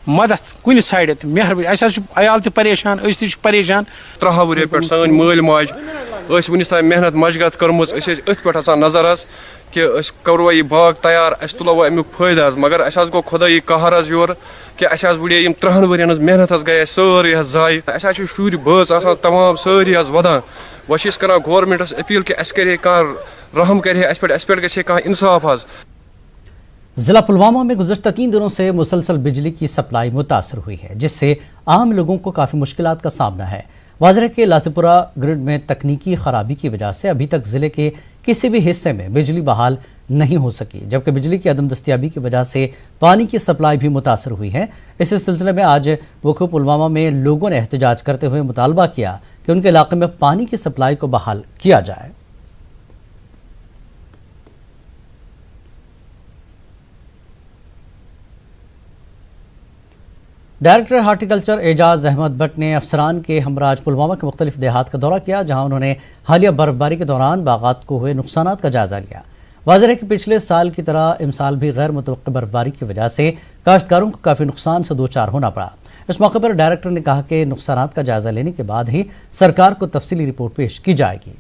Speaker 26: मदद कुछ साइड मेहरबानी अयाल तो परेशान परेशान
Speaker 27: 3 वरियों पे सन माल माज वनिस तान मेहनत मशगत कर्म पे नजर कि करो यह बाग तैयार अस तुलो अमुक फायदा मगर अस गो खुदाई कहर योर कि अस वड़े 3 वरियन मेहनत गई सारी जाय अस शुर बस तमाम सारी वदान वो कर गवर्नमेंटस अपील कि अस करे रहम करे अस पे गह इंसाफ।
Speaker 1: जिला पुलवामा में गुज़श्ता 3 दिनों से मुसलसल बिजली की सप्लाई मुतासर हुई है, जिससे आम लोगों को काफ़ी मुश्किलात का सामना है। वाजरा के लासीपुरा ग्रिड में तकनीकी खराबी की वजह से अभी तक जिले के किसी भी हिस्से में बिजली बहाल नहीं हो सकी, जबकि बिजली की अदम दस्तियाबी की वजह से पानी की सप्लाई भी मुतासर हुई है। इसी सिलसिले में आज वकू पुलवामा में लोगों ने एहतजाज करते हुए मुतालबा किया कि उनके इलाके में पानी की सप्लाई को बहाल किया जाए। डायरेक्टर हार्टिकल्चर एजाज अहमद भट्ट ने अफसरान के हमराज पुलवामा के मुख्तलिफ देहात का दौरा किया, जहां उन्होंने हालिया बर्फबारी के दौरान बागात को हुए नुकसानात का जायजा लिया। वाज़ेह है कि पिछले साल की तरह इस साल भी गैर मुतवक्की बर्फबारी की वजह से काश्तकारों को काफ़ी नुकसान से दो चार होना पड़ा। इस मौके पर डायरेक्टर ने कहा कि नुकसानात का जायजा लेने के बाद ही सरकार को तफसीली रिपोर्ट पेश की जाएगी।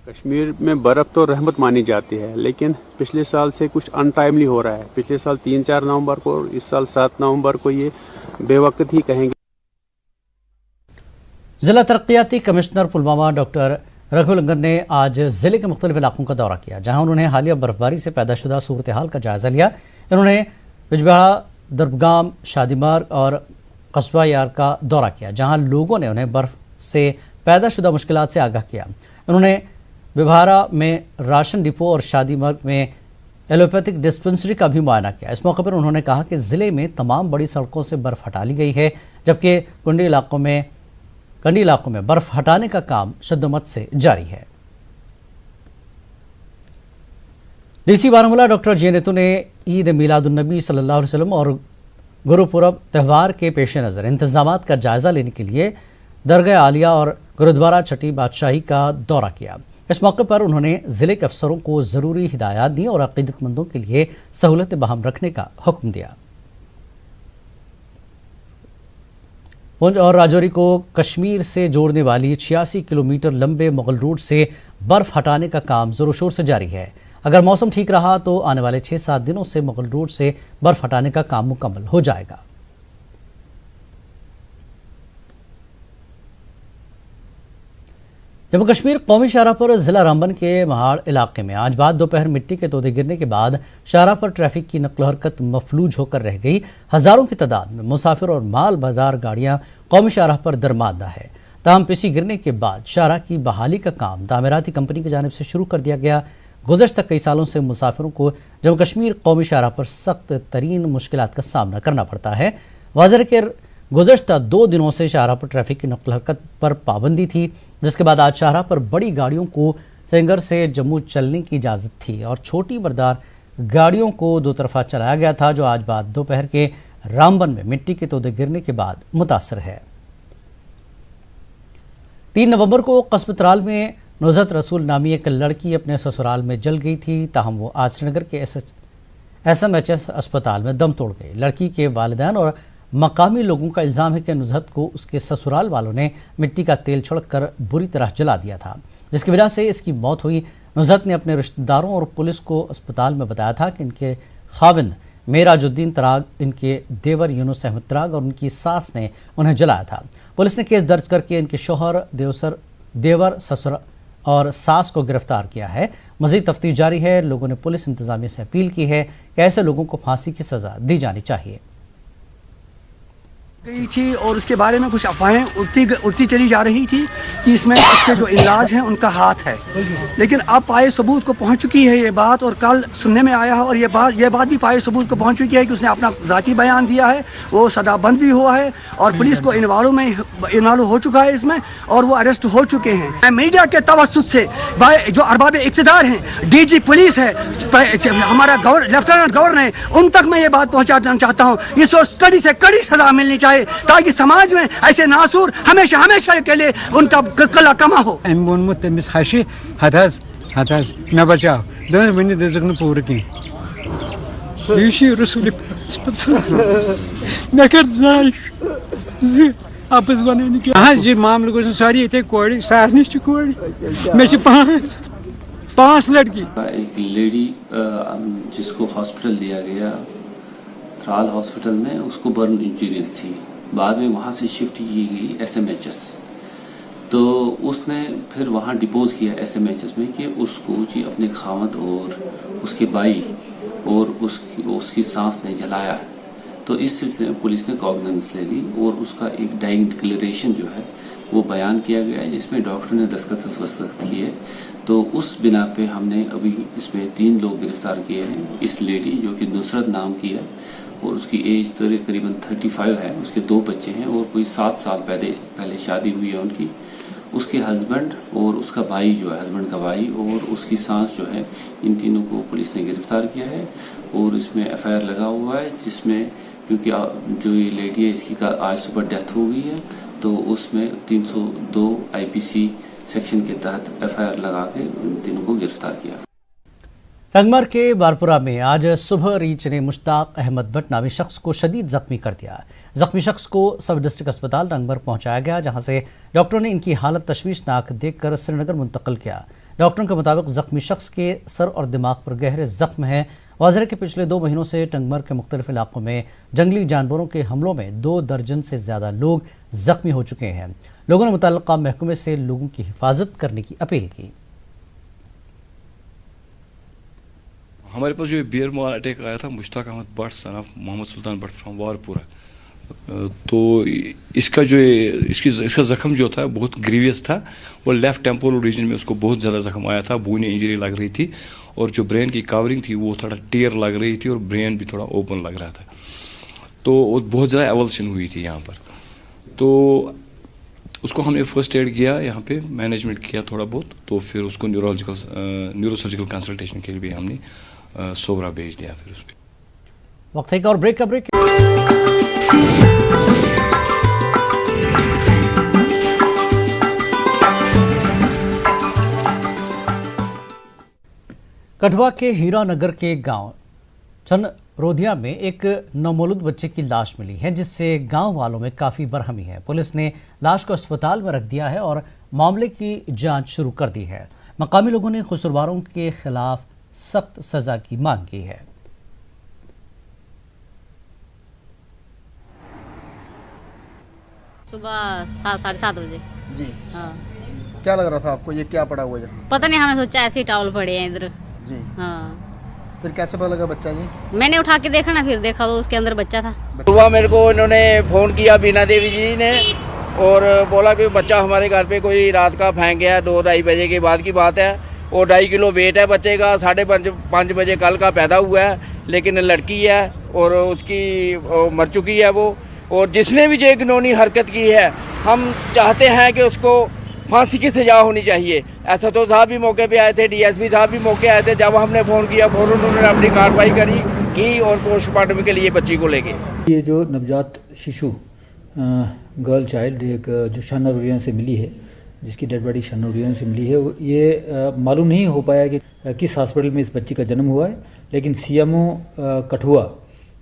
Speaker 3: कश्मीर में बर्फ़ तो रहमत मानी जाती है, लेकिन पिछले साल से कुछ अनटाइमली हो रहा है। पिछले साल 3-4 नवंबर को, इस साल 7 नवंबर को ये बेवक्त ही कहेंगे।
Speaker 1: जिला तरक्याती कमिश्नर पुलवामा डॉक्टर रघुलंगर ने आज जिले के मुख्तलिफ इलाकों का दौरा किया, जहां उन्होंने हालिया बर्फबारी से पैदाशुदा सूरत हाल का जायजा लिया। उन्होंने बिजबेहाड़ा, दरबगाम, शादीमार्ग और कस्बा यार का दौरा किया, जहां लोगों ने उन्हें बर्फ से पैदाशुदा मुश्किलात से आगाह किया। उन्होंने बिजबेहाड़ा में राशन डिपो और शादीमार्ग में एलोपैथिक डिस्पेंसरी का भी मुआयना किया। इस मौके पर उन्होंने कहा कि जिले में तमाम बड़ी सड़कों से बर्फ हटा ली गई है, जबकि कंडी इलाकों में बर्फ हटाने का काम शद्दोमत से जारी है। डीसी बारामूला डॉक्टर जे नेतू ने ईद मिलादुन्नबी सल्लल्लाहु अलैहि वसल्लम और गुरुपुरब त्यौहार के पेश नज़र इंतजामात का जायजा लेने के लिए दरगाह आलिया और गुरुद्वारा छठी बादशाही का दौरा किया। इस मौके पर उन्होंने जिले के अफसरों को जरूरी हिदायत दी और अकीदतमंदों के लिए सहूलतें बहाल रखने का हुक्म दिया। पुंछ और राजौरी को कश्मीर से जोड़ने वाली 86 किलोमीटर लंबे मुगल रोड से बर्फ हटाने का काम जोरों शोर से जारी है। अगर मौसम ठीक रहा तो आने वाले 6-7 दिनों से मुगल रोड से बर्फ हटाने का काम मुकम्मल हो जाएगा। जम्मू कश्मीर कौमी शाहराह पर जिला रामबन के महाड़ इलाके में आज बाद दोपहर मिट्टी के तोदे गिरने के बाद शाहराह पर ट्रैफिक की नक्ल हरकत मफलूज होकर रह गई। हजारों की तादाद में मुसाफिर और माल बाजार गाड़ियां कौमी शाहराह पर दरमादा है। ताहम पीसी गिरने के बाद शाहराह की बहाली का काम तामीराती कंपनी की जानिब से शुरू कर दिया गया। गुज़श्ता कई सालों से मुसाफिरों को जम्मू कश्मीर कौमी शाहराह पर सख्त तरीन मुश्किलात का सामना करना पड़ता है। वाज़ेह के गुज़श्ता 2 दिनों से शाहराह पर ट्रैफिक की नक़ल हरकत पर पाबंदी थी, जिसके बाद आज शाहराह पर बड़ी गाड़ियों को सेंगर से जम्मू चलने की इजाज़त थी और छोटी बरदार गाड़ियों को दो तरफा चलाया गया था, जो आज बाद दोपहर के रामबन में मिट्टी के तोदे गिरने के बाद मुतासर है। 3 नवंबर को कस्बे त्राल में नुज़हत रसूल नामी एक लड़की अपने ससुराल में जल गई थी। ताहम वो आज श्रीनगर के SMHS अस्पताल में दम तोड़ गई। लड़की के वालिदैन और मकामी लोगों का इल्ज़ाम है कि नुज़हत को उसके ससुराल वालों ने मिट्टी का तेल छिड़ककर बुरी तरह जला दिया था, जिसकी वजह से इसकी मौत हुई। नुज़हत ने अपने रिश्तेदारों और पुलिस को अस्पताल में बताया था कि इनके खाविंद मेराजुद्दीन तराग, इनके देवर यूनुस अहमद तराग और उनकी सास ने उन्हें जलाया था। पुलिस ने केस दर्ज करके इनके शौहर, देवर, ससुर और सास को गिरफ्तार किया है। मज़ीद तफ्तीश जारी है। लोगों ने पुलिस इंतजामिया से अपील की है कि ऐसे लोगों को फांसी की सज़ा दी जानी चाहिए।
Speaker 6: गई थी और उसके बारे में कुछ अफवाहें उड़ती चली जा रही थी कि इसमें उसके जो इलाज हैं उनका हाथ है, लेकिन अब पाए सबूत को पहुंच चुकी है ये बात, और कल सुनने में आया है और ये बात भी पाए सबूत को पहुंच चुकी है कि उसने अपना ज़ाती बयान दिया है, वो सदाबंद भी हुआ है और पुलिस को इन्वॉल्व हो चुका है इसमें और वो अरेस्ट हो चुके हैं। मीडिया के तवस्सुत से जो अरबाब इक़्तिदार हैं, DG पुलिस है, हमारा लेफ्टिनेंट गवर्नर है, उन तक मैं ये बात पहुँचाना चाहता हूँ। इसको कड़ी से कड़ी सजा मिलनी चाहिए ताकि समाज में ऐसे नासूर हमेशा के लिए उनका कला कमा हो।
Speaker 7: मैं बचाओ दोनों महीने दे सकूं पूरे की ये रसूल मैं कर जाए आपस बनाने की हाँ जी मामले को सारी इतने कोड़ी सारनी कोड़ी मैं 5 लड़की।
Speaker 23: एक लेडी जिसको हॉस्पिटल लिया गया त्राल हॉस्पिटल में, उसको बर्न इंजरीज थी, बाद में वहाँ से शिफ्ट की गई SMHS। तो उसने फिर वहाँ डिपोज किया SMHS में कि उसको जी अपने खामद और उसके भाई और उसकी सास ने जलाया है। तो इस सिलसिले में पुलिस ने कॉग्निजेंस ले ली और उसका एक डाइंग डिक्लेरेशन जो है वो बयान किया गया है, जिसमें डॉक्टर ने दस्तखत किए। तो उस बिना पे हमने अभी इसमें 3 लोग गिरफ्तार किए हैं। इस लेडी जो कि नुसरत नाम की है और उसकी एज करीबन 35 है, उसके 2 बच्चे हैं और कोई 7 साल पहले शादी हुई है उनकी। उसके हस्बैंड और उसका भाई जो है, हस्बैंड का भाई और उसकी सास जो है, इन तीनों को पुलिस ने गिरफ्तार किया है और इसमें FIR लगा हुआ है, जिसमें क्योंकि जो ये लेडी है इसकी आज सुबह डेथ हो गई है, तो उसमें 302 IPC सेक्शन के तहत FIR लगा के इन तीनों को गिरफ्तार किया।
Speaker 1: रंगमर के बारपुरा में आज सुबह रीच ने मुश्ताक अहमद भट्ट नामी शख्स को शदीद जख्मी कर दिया। जख्मी शख्स को सब डिस्ट्रिक्ट अस्पताल रंगमर पहुंचाया गया, जहां से डॉक्टरों ने इनकी हालत तशवीशनाक देखकर श्रीनगर मुंतकिल किया, डॉक्टरों के मुताबिक जख्मी शख्स के सर और दिमाग पर गहरे जख्म हैं। वाज़ेह कि पिछले 2 महीनों से टंगमर के मुख्तलिफ इलाकों में जंगली जानवरों के हमलों में 2 दर्जन से ज़्यादा लोग जख्मी हो चुके हैं। लोगों ने मुतल्लिक़ा महकमे से लोगों की हिफाजत करने की अपील की।
Speaker 5: हमारे पास जो बियर मार अटैक आया था Mushtaq Ahmad Bhat son of Mohammad Sultan Bhat from Warpura, तो इसका ज़ख्म जो था बहुत ग्रीवियस था और लेफ़्ट टेम्पोरल रीजन में उसको बहुत ज़्यादा ज़ख्म आया था, बूनी इंजरी लग रही थी और जो ब्रेन की कवरिंग थी वो थोड़ा टेयर लग रही थी और ब्रेन भी थोड़ा ओपन लग रहा था। तो बहुत ज़्यादा एवल्शन हुई थी यहाँ पर। तो उसको हमने फर्स्ट एड किया, यहाँ पे मैनेजमेंट किया थोड़ा बहुत, तो फिर उसको न्यूरोसर्जिकल कंसल्टेशन के लिए भी हमने सोबरा भेज दिया। फिर उस पर
Speaker 1: वक्त है और ब्रेक का ब्रेक। कठुआ के हीरानगर के गांव चनरोधिया में एक नवमौलूद बच्चे की लाश मिली है, जिससे गांव वालों में काफी बरहमी है। पुलिस ने लाश को अस्पताल में रख दिया है और मामले की जांच शुरू कर दी है। मकामी लोगों ने कसूरवारों के खिलाफ सख्त सजा की मांग की है।
Speaker 8: सुबह 7-7:30 बजे
Speaker 9: जी।
Speaker 8: हाँ।
Speaker 9: क्या लग रहा था आपको, ये क्या पड़ा हुआ है?
Speaker 8: पता नहीं, हमने सोचा ऐसे ही टॉवल पड़े हैं इधर
Speaker 9: जी।
Speaker 8: हाँ।
Speaker 9: फिर कैसे पता लगा बच्चा जी?
Speaker 8: मैंने उठा के देखा ना, फिर देखा तो उसके अंदर बच्चा था।
Speaker 10: सुबह मेरे को इन्होंने फ़ोन किया बीना देवी जी ने और बोला कि बच्चा हमारे घर पे कोई रात का फेंक गया, 2-2:30 बजे के बाद की बात है। और 2.5 किलो वेट है बच्चे का, 5:30 बजे कल का पैदा हुआ है, लेकिन लड़की है और उसकी मर चुकी है वो। और जिसने भी ये घिनौनी हरकत की है, हम चाहते हैं कि उसको फांसी की सजा होनी चाहिए। एसएचओ साहब भी मौके पे आए थे, डीएसपी साहब भी मौके आए थे। जब हमने फ़ोन किया फ़ौरन उन्होंने अपनी कार्रवाई की और पोस्टमार्टम के लिए बच्ची को ले गए।
Speaker 11: ये जो नवजात शिशु गर्ल चाइल्ड एक जो शाहनूरिया से मिली है, जिसकी डेड बॉडी शाहनूरिया से मिली है, ये मालूम नहीं हो पाया कि किस हॉस्पिटल में इस बच्ची का जन्म हुआ है, लेकिन सीएमओ कठुआ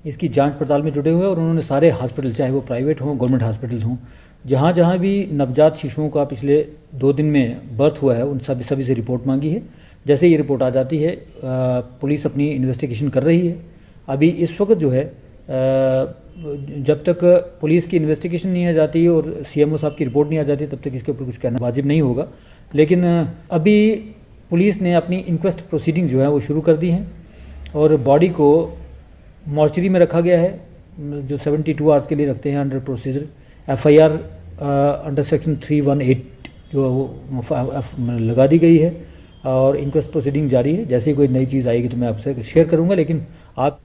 Speaker 11: इसकी जांच पड़ताल में जुटे हुए हैं और उन्होंने सारे हॉस्पिटल, चाहे वो प्राइवेट हों गवर्नमेंट हॉस्पिटल्स हों, जहाँ जहाँ भी नवजात शिशुओं का पिछले 2 दिन में बर्थ हुआ है, उन सभी से रिपोर्ट मांगी है। जैसे ये रिपोर्ट आ जाती है, पुलिस अपनी इन्वेस्टिगेशन कर रही है। अभी इस वक्त जो है, जब तक पुलिस की इन्वेस्टिगेशन नहीं आ जाती और सीएमओ साहब की रिपोर्ट नहीं आ जाती, तब तक इसके ऊपर कुछ कहना वाजिब नहीं होगा। लेकिन अभी पुलिस ने अपनी इंक्वेस्ट प्रोसीडिंग जो है वो शुरू कर दी हैं और बॉडी को मॉर्चरी में रखा गया है, जो 72 आवर्स के लिए रखते हैं under procedure. FIR under section 318 जो वो लगा दी गई है और इंक्वेस्ट प्रोसीडिंग जारी है। जैसे कोई नई चीज़ आएगी तो मैं आपसे शेयर करूंगा। लेकिन आप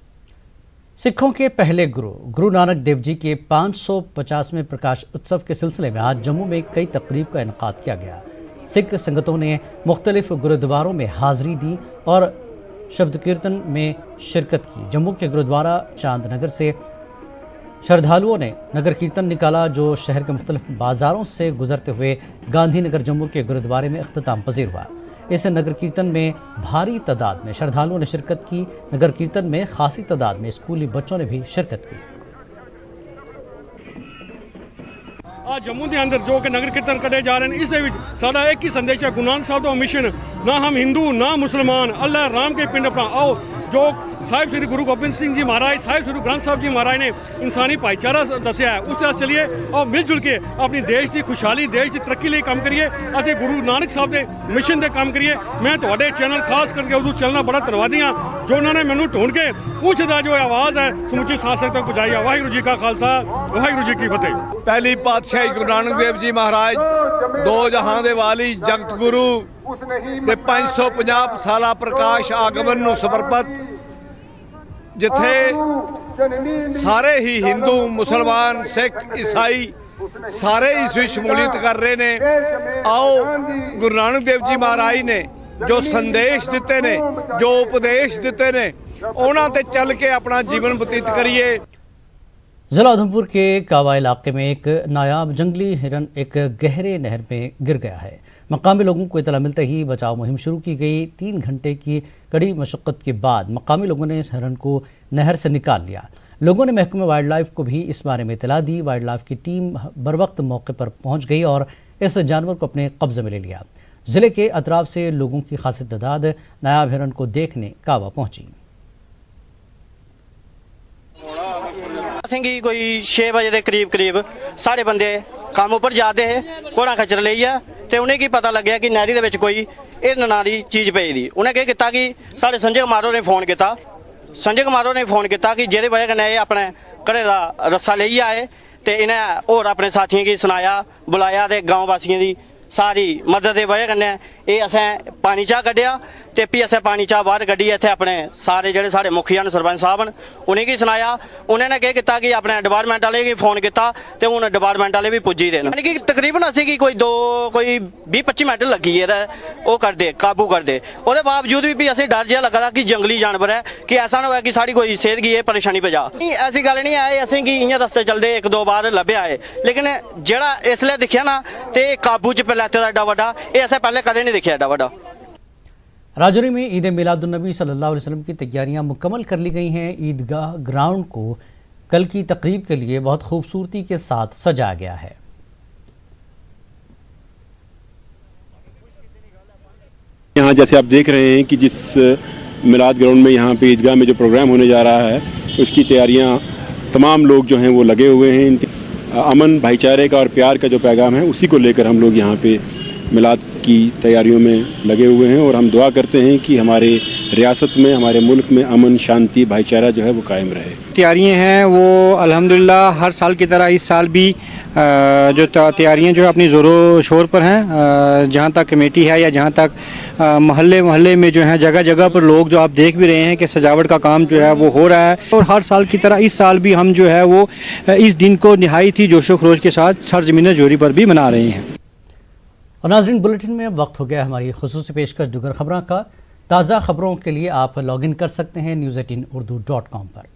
Speaker 1: सिखों के पहले गुरु नानक देव जी के 550वें प्रकाश उत्सव के सिलसिले में आज जम्मू में कई तकरीब का इनेकाद किया गया। सिख संगतों ने मुख्तलिफ गुरुद्वारों में हाजिरी दी और शब्द कीर्तन में शिरकत की। जम्मू के गुरुद्वारा चांदनगर से श्रद्धालुओं ने नगर कीर्तन निकाला, जो शहर के मुख्तलिफ बाजारों से गुजरते हुए गांधीनगर जम्मू के गुरुद्वारे में अख्तिताम पजीर हुआ। इस नगर कीर्तन में भारी तादाद में श्रद्धालुओं ने शिरकत की। नगर कीर्तन में खासी तादाद में स्कूली बच्चों ने भी शिरकत की।
Speaker 13: आज जम्मू के अंदर जो कि नगर कीर्तन करे जा रहे हैं, इस सारा एक ही संदेश है, गुरु नानक साहब का मिशन, ना हम हिंदू ना मुसलमान, अल्लाह राम के पिंड अपना आओ। जो साहिब श्री गुरु गोबिंद सिंह जी महाराज, साहिब श्री ग्रंथ साहब जी महाराज ने इंसानी भाईचारा दसिया है, उस तरह चलिए और मिलजुल के अपनी देश की खुशहाली, देश की तरक्की लिए काम करिए और गुरु नानक साहब के मिशन से काम करिए। मैं थोड़े चैनल खास करके उर्दू चैनल का बड़ा धन्यवादी हाँ, जो उन्होंने मैनू ढूंढ के पूछदा जो आवाज़ है समूची शासक तक पहुँचाई है। वाहिगुरू जी का खालसा, वाहिगुरू जी की फतेह।
Speaker 14: पहली पातशाही गुरु नानक देव जी महाराज, 2 जहां दे वाली जगत गुरु ਦੇ 550 ਸਾਲਾ ਪ੍ਰਕਾਸ਼ ਆਗਮਨ ਨੂੰ ਸਮਰਪਿਤ, ਜਿੱਥੇ ਸਾਰੇ ਹੀ ਹਿੰਦੂ ਮੁਸਲਮਾਨ ਸਿੱਖ ਈਸਾਈ ਸਾਰੇ ਇਸ ਵਿੱਚ ਸ਼ਮੂਲੀਅਤ ਕਰ ਰਹੇ ਨੇ। ਆਓ ਗੁਰੂ ਨਾਨਕ ਦੇਵ ਜੀ ਮਹਾਰਾਜ ਨੇ ਜੋ ਸੰਦੇਸ਼ ਦਿੱਤੇ ਨੇ, ਜੋ ਉਪਦੇਸ਼ ਦਿੱਤੇ ਨੇ, ਉਹਨਾਂ ਤੇ ਚੱਲ ਕੇ ਆਪਣਾ ਜੀਵਨ ਬਤੀਤ ਕਰੀਏ।
Speaker 1: जिला उधमपुर के कावा इलाके में एक नायाब जंगली हिरन एक गहरे नहर में गिर गया है। मकामी लोगों को इतला मिलते ही बचाव मुहिम शुरू की गई। 3 घंटे की कड़ी मशक्कत के बाद मकामी लोगों ने इस हिरन को नहर से निकाल लिया। लोगों ने महकमे वाइल्ड लाइफ को भी इस बारे में इतला दी। वाइल्ड लाइफ की टीम बर वक्त मौके पर पहुंच गई और इस जानवर को अपने कब्जे में ले लिया। जिले के अतराफ से लोगों की खासी तादाद नायाब हिरन को देखने कावा पहुंची।
Speaker 4: ਅਸੀਂ ਕੋਈ 6 ਵਜੇ ਦੇ ਕਰੀਬ ਸਾਡੇ ਬੰਦੇ ਕੰਮ ਉੱਪਰ ਜਾਂਦੇ ਹੈ ਕੋੜਾ ਖਚਰ ਲਈ ਆ ਤੇ ਉਹਨੇ ਕੀ ਪਤਾ ਲੱਗਿਆ ਕਿ ਨਹਿਰੀ ਦੇ ਵਿੱਚ ਕੋਈ ਇਹ ਨਾਂ ਦੀ ਚੀਜ਼ ਪਈ ਦੀ। ਉਹਨੇ ਕੀ ਕੀਤਾ ਕਿ ਸਾਡੇ ਸੰਜੇ ਕੁਮਾਰੋ ਨੇ ਫੋਨ ਕੀਤਾ ਕਿ ਜਿਹਦੇ ਵਜ੍ਹਾ ਕਨੇ ਇਹ ਆਪਣੇ ਘਰੇ ਦਾ ਰੱਸਾ ਲਈ ਆਏ ਤੇ ਇਹਨੇ ਹੋਰ ਆਪਣੇ ਸਾਥੀਆਂ ਕੀ ਸੁਣਾਇਆ ਬੁਲਾਇਆ ਤੇ गांव ਵਾਸੀਆਂ ਦੀ सारी मदद की वजह कन्नै ये असें पानी चा कड्ढिया ते भी असें पानी चा बाहर कड्ढियै इत्थै अपने सारे जेह्ड़े साढ़े मुखिया न सरपंच साहब न उ'नें गी सनाया। उ'नें केह् कीता कि अपने डिपार्टमेंट आह्ले गी फोन कीता ते हून डिपार्टमेंट आह्ले भी पुज्जी दे न। यानी कि तकरीबन असें गी कोई 20-25 मिनट लग्गी गे ओह् करदे काबू करदे। ओह्दे बावजूद भी असें डर जिहा लग्गा दा कि जंगली जानवर है कि ऐसा ना होऐ कि साढ़ी कोई सेहत गी एह् परेशानी पजा। ऐसी गल्ल नहीं है असें गी इ'यां रस्ते चलदे 1-2 बार लब्भेआ है लेकिन जेह्ड़ा इसलै दिक्खेआ ना ते काबू च एड्डा वड्डा ये ऐसा पहले कदे नहीं देखा एड्डा वड्डा।
Speaker 1: राजौरी में ईद मिलादुन्नबी सल्लल्लाहु अलैहि वसल्लम की तैयारियां मुकम्मल कर ली गई हैं। ईदगाह ग्राउंड को कल की तकरीब के लिए बहुत खूबसूरती के साथ सजाया गया है।
Speaker 3: यहाँ जैसे आप देख रहे हैं कि जिस मिलाद ग्राउंड में यहाँ पे ईदगाह में जो प्रोग्राम होने जा रहा है उसकी तैयारियाँ तमाम लोग जो हैं वो लगे हुए हैं। अमन भाईचारे का और प्यार का जो पैगाम है उसी को लेकर हम लोग यहाँ पे मिलाद की तैयारियों में लगे हुए हैं और हम दुआ करते हैं कि हमारे रियासत में हमारे मुल्क में अमन शांति भाईचारा जो है वो कायम रहे।
Speaker 15: तैयारियां हैं वो अल्हम्दुलिल्लाह हर साल की तरह इस साल भी जो तैयारियां जो है अपनी ज़ोरों शोर पर हैं। जहाँ तक कमेटी है या जहाँ तक मोहल्ले में जो है जगह जगह पर लोग जो आप देख भी रहे हैं कि सजावट का काम जो है वो हो रहा है और हर साल की तरह इस साल भी हम जो है वो इस दिन को निहायत ही जोशो खरोश के साथ सरजमीन जोरी पर भी मना रहे हैं।
Speaker 1: और नाज़रीन बुलेटिन में वक्त हो गया हमारी खुसूसी पेशकश दुगर खबरों का। ताज़ा खबरों के लिए आप लॉगिन कर सकते हैं news18urdu.com पर।